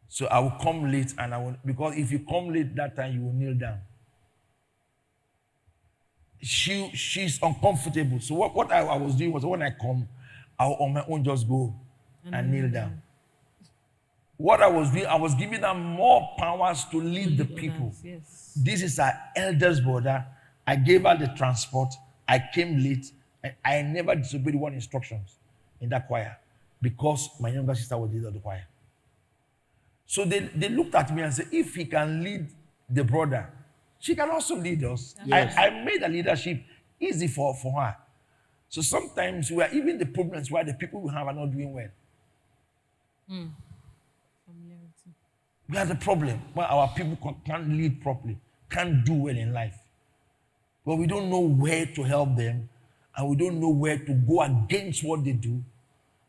So I will come late because if you come late that time, you will kneel down. She's uncomfortable. So what I was doing was when I come, I will on my own just go and kneel down. What I was doing, I was giving them more powers to lead the people. Yes. This is our eldest brother. I gave her the transport. I came late. And I never disobeyed one instructions in that choir because my younger sister was the leader of the choir. So they looked at me and said, if he can lead the brother, she can also lead us. Yes. I made the leadership easy for her. So sometimes we are even the problems why the people we have are not doing well. Familiarity. We are the problem why our people can't lead properly, can't do well in life. But we don't know where to help them, and we don't know where to go against what they do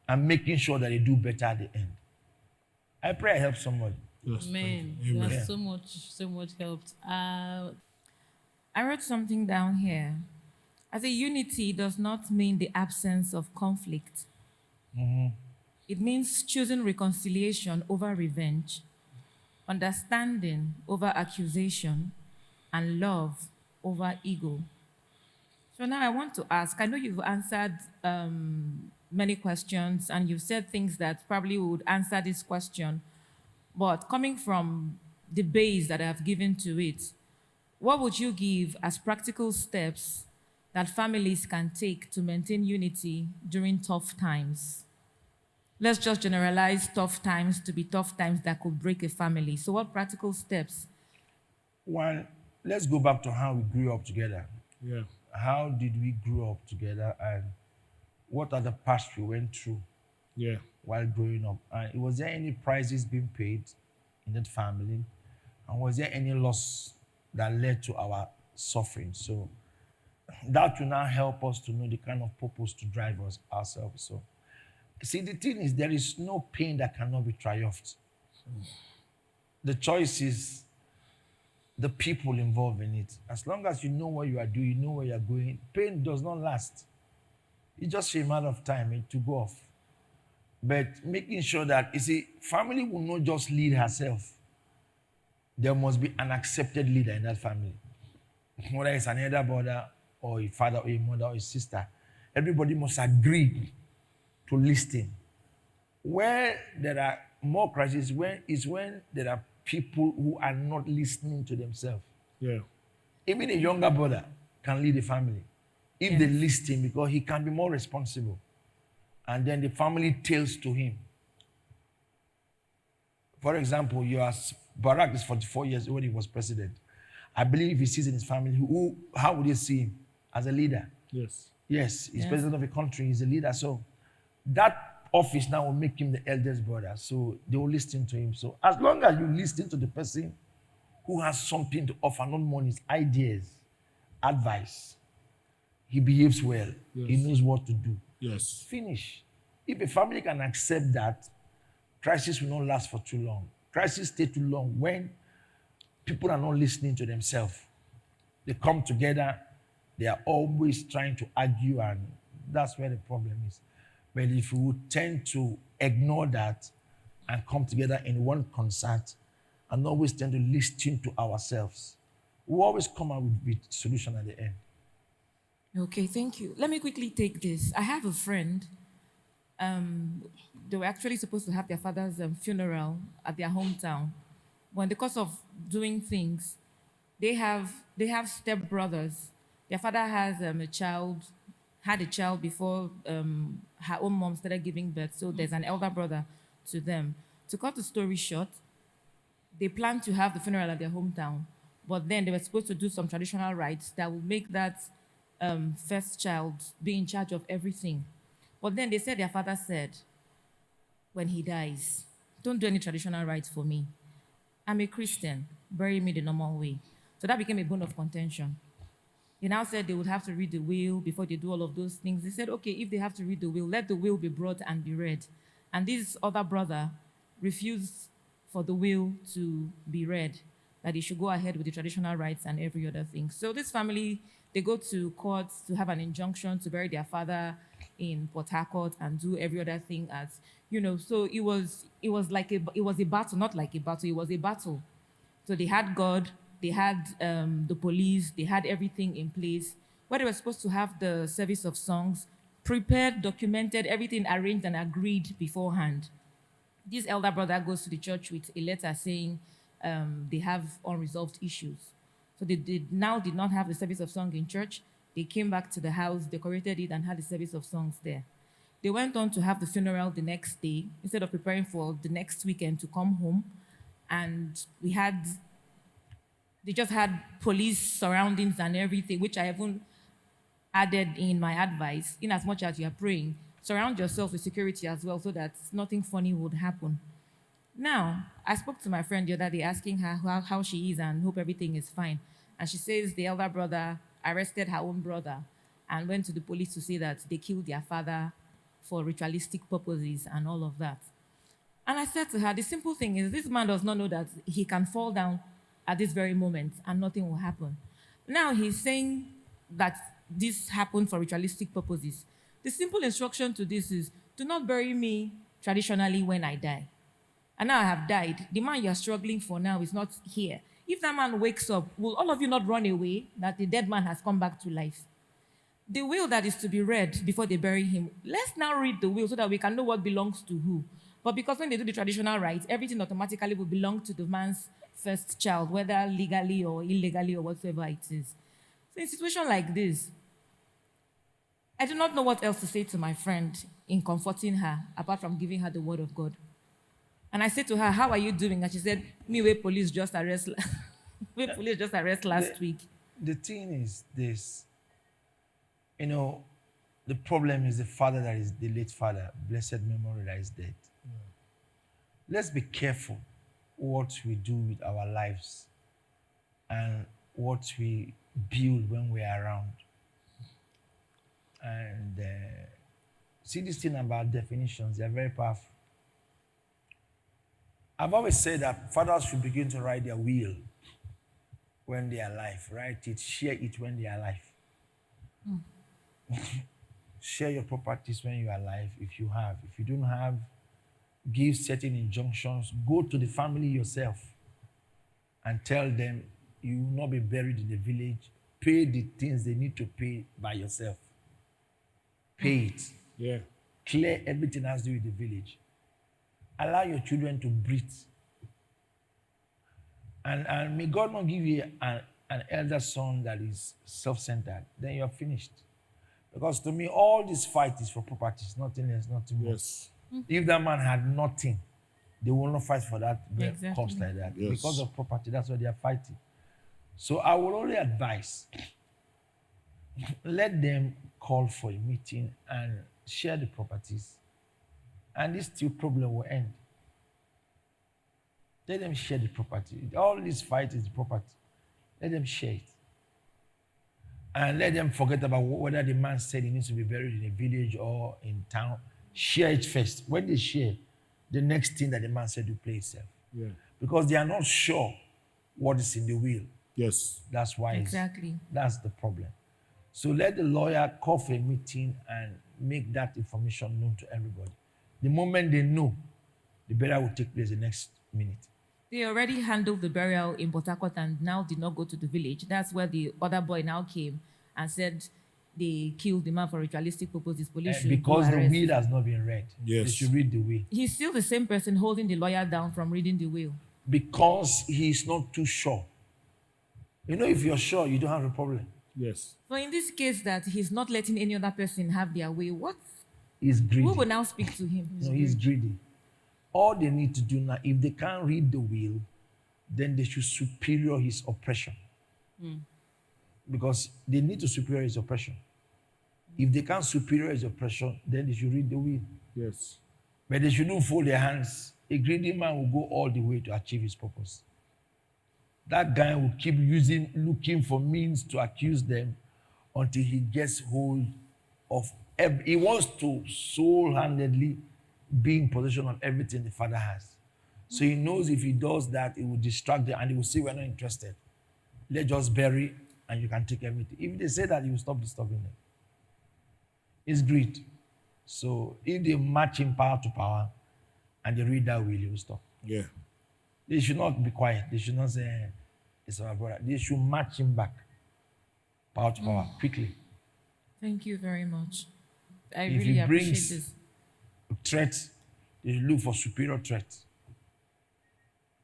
and making sure that they do better at the end. I pray I help somebody. Yes. Man, Thank you. you Amen. have so much helped. I wrote something down here. I say unity does not mean the absence of conflict. It means choosing reconciliation over revenge, understanding over accusation, and love over ego. So now I want to ask, I know you've answered many questions and you've said things that probably would answer this question, but coming from the base that I've given to it, what would you give as practical steps that families can take to maintain unity during tough times? Let's just generalize tough times to be tough times that could break a family. So, what practical steps? One, let's go back to how we grew up together. Yeah. How did we grow up together, and what are the paths we went through Yeah. while growing up? And was there any prices being paid in that family? And was there any loss that led to our suffering? So that will now help us to know the kind of purpose to drive us ourselves. So see, the thing is, there is no pain that cannot be triumphed. The choice is the people involved in it. As long as you know what you are doing, you know where you are going, pain does not last. It's just a matter of time to go off. But making sure that, you see, family will not just lead herself. There must be an accepted leader in that family. Whether it's an elder brother or a father or a mother or a sister, everybody must agree to listen. Where there are more crises when there are people who are not listening to themselves. Yeah. Even a younger brother can lead a family if they listen, because he can be more responsible. And then the family tails to him. For example, Barack is 44 years old when he was president. I believe if he sees in his family, how would he see him? As a leader. Yes. Yes, he's Yes. president of a country, he's a leader. So that office now will make him the eldest brother. So they will listen to him. So as long as you listen to the person who has something to offer, not money, ideas, advice, he behaves well. Yes. He knows what to do. Yes. Finish. If a family can accept that, crisis will not last for too long. Crisis stay too long when people are not listening to themselves. They come together, they are always trying to argue, and that's where the problem is. But if we would tend to ignore that and come together in one concert and always tend to listen to ourselves, we'll always come out with solution at the end. Okay, thank you. Let me quickly take this. I have a friend. They were actually supposed to have their father's funeral at their hometown. But in the course of doing things, they have step brothers. Their father has had a child before her own mom started giving birth. So there's an elder brother to them. To cut the story short, they planned to have the funeral at their hometown, but then they were supposed to do some traditional rites that would make that first child be in charge of everything. But then they said their father said, when he dies, don't do any traditional rites for me. I'm a Christian, bury me the normal way. So that became a bone of contention. They now said they would have to read the will before they do all of those things. They said, okay, if they have to read the will, let the will be brought and be read. And this other brother refused for the will to be read, that he should go ahead with the traditional rites and every other thing. So this family, they go to court to have an injunction to bury their father in Port Harcourt and do every other thing as, so it was a battle, not like a battle, it was a battle. So they had God, they had the police, they had everything in place. Where they were supposed to have the service of songs, prepared, documented, everything arranged and agreed beforehand. This elder brother goes to the church with a letter saying they have unresolved issues. So they did not have the service of song in church. They came back to the house, decorated it, and had the service of songs there. They went on to have the funeral the next day instead of preparing for the next weekend to come home. and they just had police surroundings and everything, which I even added in my advice. In as much as you are praying, surround yourself with security as well, so that nothing funny would happen. Now, I spoke to my friend the other day asking her how she is and hope everything is fine. And she says the elder brother arrested her own brother and went to the police to say that they killed their father for ritualistic purposes and all of that. And I said to her, the simple thing is, this man does not know that he can fall down at this very moment and nothing will happen. Now he's saying that this happened for ritualistic purposes. The simple instruction to this is, do not bury me traditionally when I die. And now I have died. The man you are struggling for now is not here. If that man wakes up, will all of you not run away that the dead man has come back to life? The will that is to be read before they bury him, let's now read the will so that we can know what belongs to who. But because when they do the traditional rites, everything automatically will belong to the man's first child, whether legally or illegally or whatsoever it is. So in a situation like this, I do not know what else to say to my friend in comforting her, apart from giving her the word of God. And I said to her, how are you doing? And she said, me where police just arrest where police just arrest last week. The thing is this, you know, the problem is the father that is the late father, blessed memory, that is dead. Let's be careful what we do with our lives and what we build when we are around. And see this thing about definitions, they are very powerful. I've always said that fathers should begin to write their will when they are alive. Write it, share it when they are alive. Share your properties when you are alive if you have. If you don't have, give certain injunctions. Go to the family yourself and tell them you will not be buried in the village. Pay the things they need to pay by yourself. Pay it. Yeah. Clear everything has to do with the village. Allow your children to breathe. And may God not give you an elder son that is self-centered. Then you're finished. Because to me, all this fight is for properties, nothing less, nothing more. Yes. If that man had nothing, they will not fight for that Exactly. corpse like that. Yes. Because of property, that's why they are fighting. So I will only advise, let them call for a meeting and share the properties. And this still problem will end. Let them share the property. All this fight is the property. Let them share it. And let them forget about whether the man said he needs to be buried in a village or in town. Share it first. When they share, the next thing that the man said will play itself. Yeah. Because they are not sure what is in the will. Yes. That's why Exactly. that's the problem. So let the lawyer call for a meeting and make that information known to everybody. The moment they know, the burial will take place the next minute. They already handled the burial in Port Harcourt and now did not go to the village. That's where the other boy now came and said they killed the man for ritualistic purposes. Police should Because go the arrest. will has not been read. Yes. They should read the will. He's still the same person holding the lawyer down from reading the will. Because he is not too sure. You know, if you're sure, you don't have a problem. Yes. So in this case that he's not letting any other person have their way, He's greedy. who will now speak to him? No, he's greedy. All they need to do now, if they can't read the will, then they should superior his oppression. Because they need to superior his oppression. If they can't superior his oppression, then they should read the will. Yes. But they shouldn't fold their hands. A greedy man will go all the way to achieve his purpose. That guy will keep looking for means to accuse them until he gets hold of. He wants to sole-handedly be in possession of everything the father has. So he knows if he does that, it will distract them and they will say, we're not interested. Let's just bury and you can take everything. If they say that, he will stop disturbing them. It's greed. So if they match him power to power and they read that will, he will stop. Yeah. They should not be quiet. They should not say, it's our brother. They should match him back. Power to power, quickly. Thank you very much. I If really he appreciate brings this. threats, they should look for superior threats.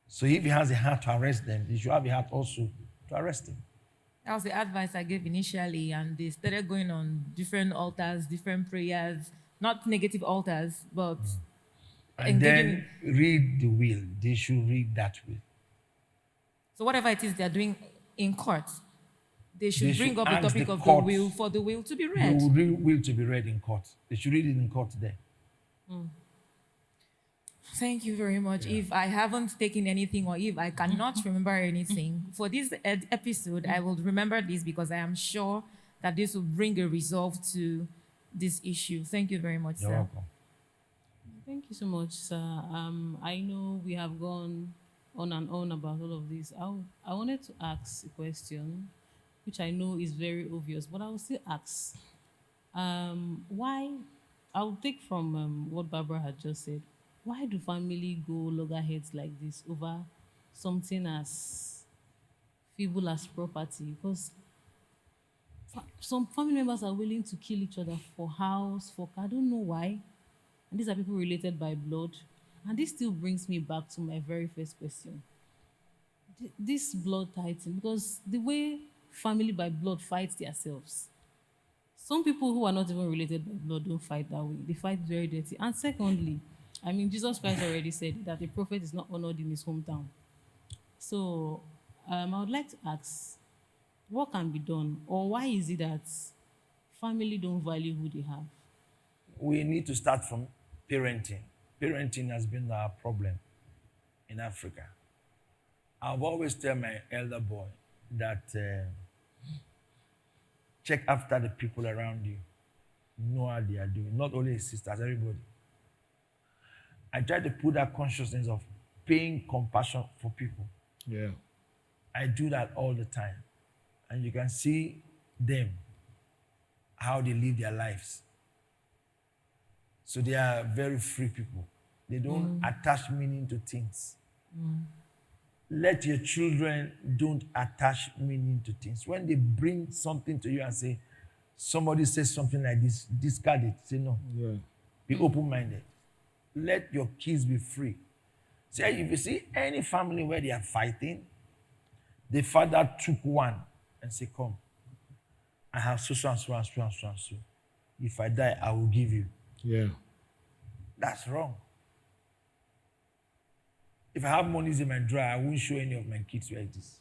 So if he has a heart to arrest them, they should have a heart also to arrest him. That was the advice I gave initially, and they started going on different altars, different prayers, not negative altars, but And engaging then read the will. They should read that will. So whatever it is they're doing in court, they should They bring should up the ask topic the of the court. will for the will to be The read. will to be read in court. They should read it in court there. Thank you very much. If I haven't taken anything or if I cannot remember anything, for this episode, I will remember this because I am sure that this will bring a resolve to this issue. Thank you very much, You're sir. welcome. Thank you so much, sir. I know we have gone on and on about all of this. I wanted to ask a question, which I know is very obvious, but I will still ask. Why? I'll take from what Barbara had just said. Why do family go loggerheads like this over something as feeble as property? Because some family members are willing to kill each other for house, for car. I don't know why. And these are people related by blood. And this still brings me back to my very first question. This blood tithing, because the way family by blood fights themselves, some people who are not even related by blood don't fight that way. They fight very dirty. And secondly, I mean, Jesus Christ already said that a prophet is not honored in his hometown. So I would like to ask, what can be done? Or why is it that family don't value who they have? We need to start from parenting. Parenting has been our problem in Africa. I've always tell my elder boy that check after the people around you. Know how they are doing. Not only his sisters, everybody. I try to put that consciousness of paying compassion for people. Yeah. I do that all the time. And you can see them, how they live their lives. So they are very free people. They don't attach meaning to things. Let your children don't attach meaning to things. When they bring something to you and say, somebody says something like this, discard it. Say no. Yeah. Be open-minded. Let your kids be free. See, if you see any family where they are fighting, the father took one and said, come, I have so and so and so and so and so. If I die, I will give you. Yeah. That's wrong. If I have monies in my drawer, I won't show any of my kids where it is.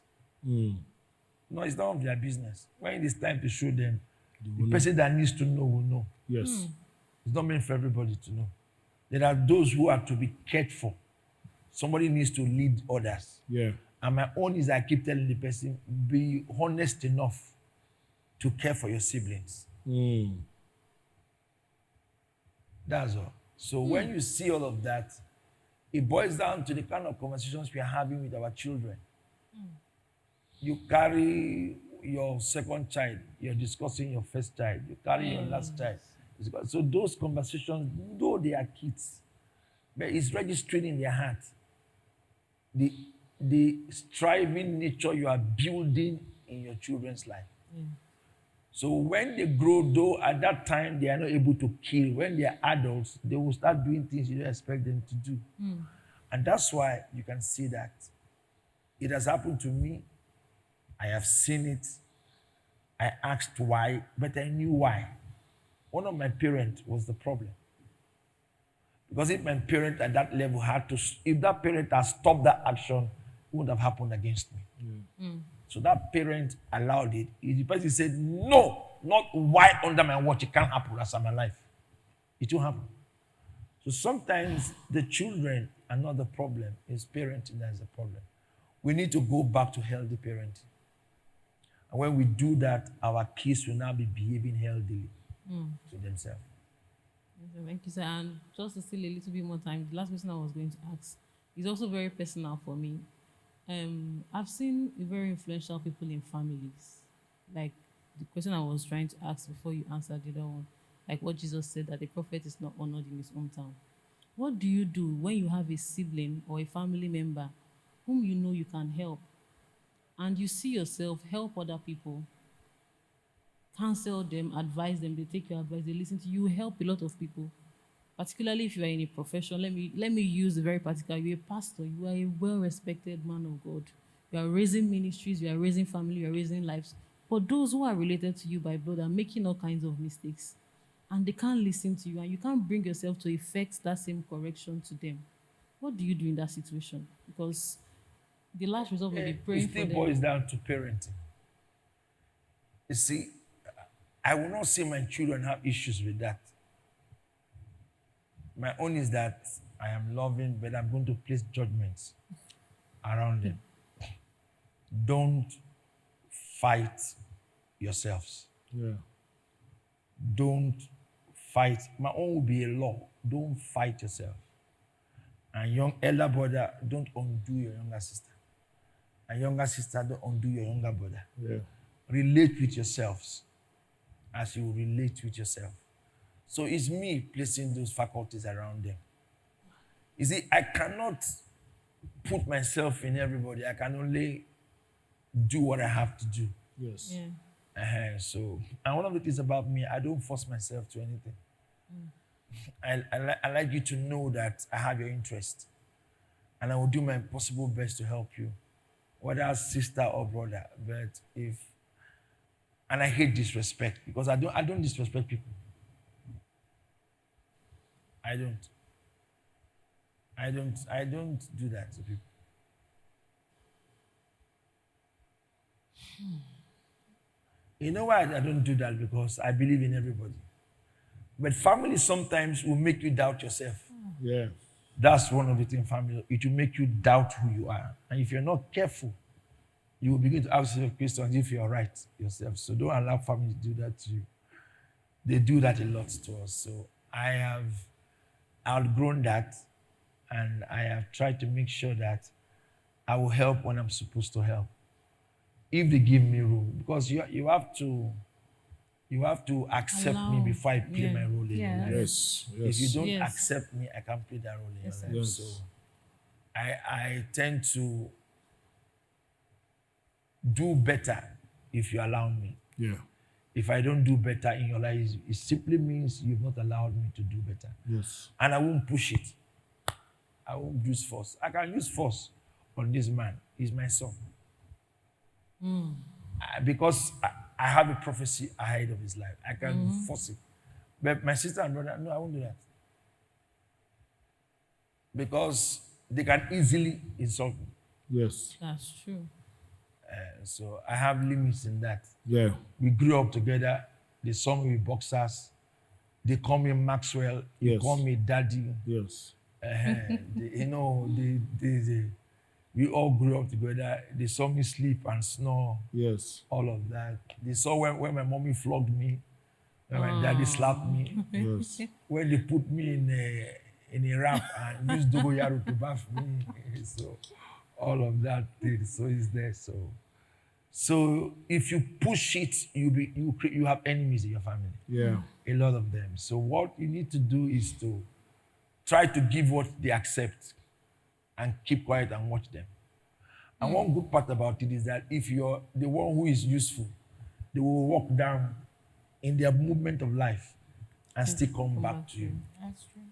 No, it's none of their business. When it is time to show them, the person that needs to know will know. Yes. It's not meant for everybody to know. There are those who are to be cared for. Somebody needs to lead others. Yeah. And my own is I keep telling the person, be honest enough to care for your siblings. That's all. So when you see all of that, it boils down to the kind of conversations we are having with our children. You carry your second child, you're discussing your first child. You carry your last child. So those conversations, though they are kids, but it's registering in their heart. The striving nature you are building in your children's life. So when they grow, though at that time they are not able to kill, when they are adults, they will start doing things you don't expect them to do. And that's why you can see that it has happened to me. I have seen it. I asked why, but I knew why. One of my parents was the problem. Because if my parent at that level had to, if that parent had stopped that action, it would have happened against me. So that parent allowed it. The person said, no, not why under my watch, it can't happen as I'm alive. It won't happen. So sometimes the children are not the problem. It's parenting that is the problem. We need to go back to healthy parenting. And when we do that, our kids will now be behaving healthily to themselves. Thank you, sir. And just to steal a little bit more time, the last question I was going to ask is also very personal for me. I've seen very influential people in families. Like the question I was trying to ask before you answered the other one, like what Jesus said, that the prophet is not honored in his hometown. What do you do when you have a sibling or a family member whom you know you can help, and you see yourself help other people, counsel them, advise them, they take your advice, they listen to you, help a lot of people, particularly if you are in a profession. Let me use a very particular. You're a pastor. You are a well-respected man of God. You are raising ministries. You are raising family. You are raising lives. But those who are related to you by blood are making all kinds of mistakes. and they can't listen to you, and you can't bring yourself to effect that same correction to them, what do you do in that situation? Because the last result may be It praying for still boils them. down to parenting. You see, I will not say my children have issues with that. My own is that I am loving, but I'm going to place judgments around them. Don't fight yourselves. Yeah. Don't fight. My own will be a law. Don't fight yourself. And young elder brother, don't undo your younger sister. And younger sister, don't undo your younger brother. Yeah. Relate with yourselves as you relate with yourself. So it's me placing those faculties around them. You see, I cannot put myself in everybody. I can only do what I have to do. Yes. Yeah. So, and one of the things about me, I don't force myself to anything. I like you to know that I have your interest, and I will do my possible best to help you, whether as sister or brother. But and I hate disrespect because I don't disrespect people. I don't do that to people. You know why I don't do that? Because I believe in everybody. But family sometimes will make you doubt yourself. Yeah. That's one of the things family, it will make you doubt who you are. And if you're not careful, you will begin to ask yourself questions if you're right yourself. So don't allow family to do that to you. They do that a lot to us. So I have outgrown that, and I have tried to make sure that I will help when I'm supposed to help. If they give me room, because you have to accept me Allow. before I play Yeah. my role in your Yeah. life. Yes. If you Yes. don't Yes. accept me, I can't play that role in Yes, your sir. life. Yes. So I tend to do better if you allow me. Yeah. If I don't do better in your life, it simply means you've not allowed me to do better. Yes. And I won't push it. I won't use force. I can use force on this man. He's my son. Because I have a prophecy ahead of his life. I can force it. But my sister and brother, no, I won't do that. Because they can easily insult me. Yes. That's true. So I have limits in that. Yeah. We grew up together. They saw me with boxers. They call me Maxwell. They Yes. call me Daddy. Yes. We all grew up together. They saw me sleep and snore, Yes. all of that. They saw when my mommy flogged me, when my daddy slapped me, Yes. when they put me in a wrap and used dogoyaro to bath me. So all of that thing, so it's there. So if you push it, you have enemies in your family. Yeah. A lot of them. So what you need to do is to try to give what they accept and keep quiet and watch them. And one good part about it is that if you're the one who is useful, they will walk down in their movement of life and still come back to you. That's true.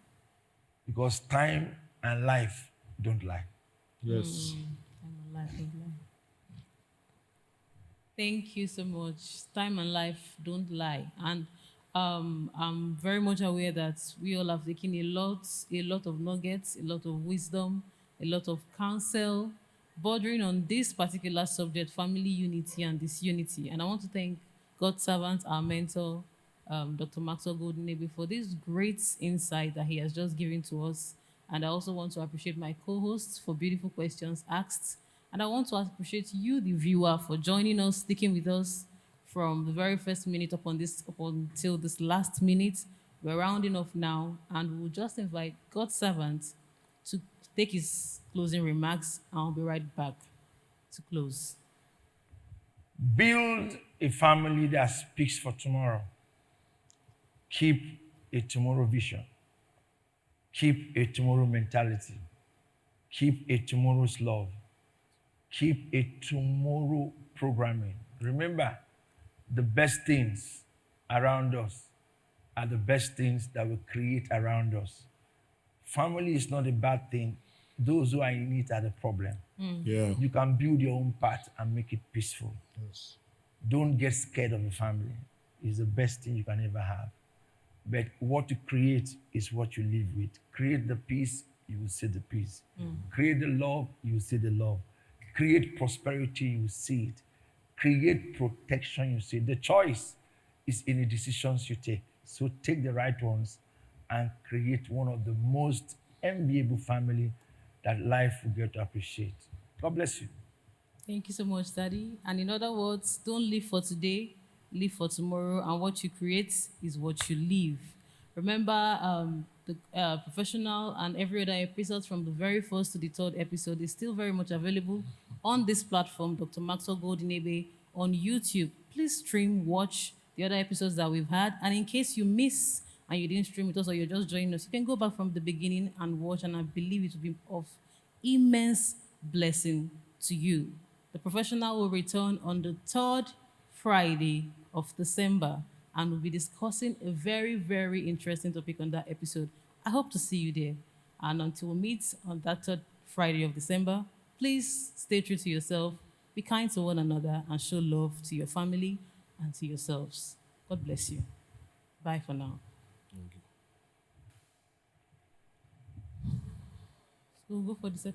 Because time and life don't lie. Yes. I'm alive, don't lie. Thank you so much. Time and life don't lie. And I'm very much aware that we all have taken a lot of nuggets, a lot of wisdom, a lot of counsel, bordering on this particular subject, family unity and disunity. And I want to thank God's servant, our mentor, Dr. Maxwell Golden, for this great insight that he has just given to us. And I also want to appreciate my co-hosts for beautiful questions asked. And I want to appreciate you, the viewer, for joining us, sticking with us from the very first minute up until this last minute. We're rounding off now, and we'll just invite God's servant to take his closing remarks, and I'll be right back to close. Build a family that speaks for tomorrow. Keep a tomorrow vision. Keep a tomorrow mentality. Keep a tomorrow's love. Keep a tomorrow programming. Remember, the best things around us are the best things that we create around us. Family is not a bad thing. Those who are in it are the problem. Yeah. You can build your own path and make it peaceful. Yes. Don't get scared of a family. It's the best thing you can ever have. But what you create is what you live with. Create the peace, you will see the peace. Create the love, you will see the love. Create prosperity, you will see it. Create protection, you see it. The choice is in the decisions you take. So take the right ones and create one of the most enviable family that life will get to appreciate. God bless you. Thank you so much, Daddy. And in other words, don't live for today, live for tomorrow, and what you create is what you live. Remember, the professional and every other episode from the very first to the third episode is still very much available on this platform, Dr. Maxwell Golden Egbe, on YouTube. Please stream, watch the other episodes that we've had. And in case you miss and you didn't stream with us or you're just joining us, you can go back from the beginning and watch, and I believe it will be of immense blessing to you. The professional will return on the third Friday of December and we'll be discussing a very, very interesting topic on that episode. I hope to see you there. And until we meet on that third Friday of December, please stay true to yourself, be kind to one another, and show love to your family and to yourselves. God bless you. Bye for now. So we'll go for the second.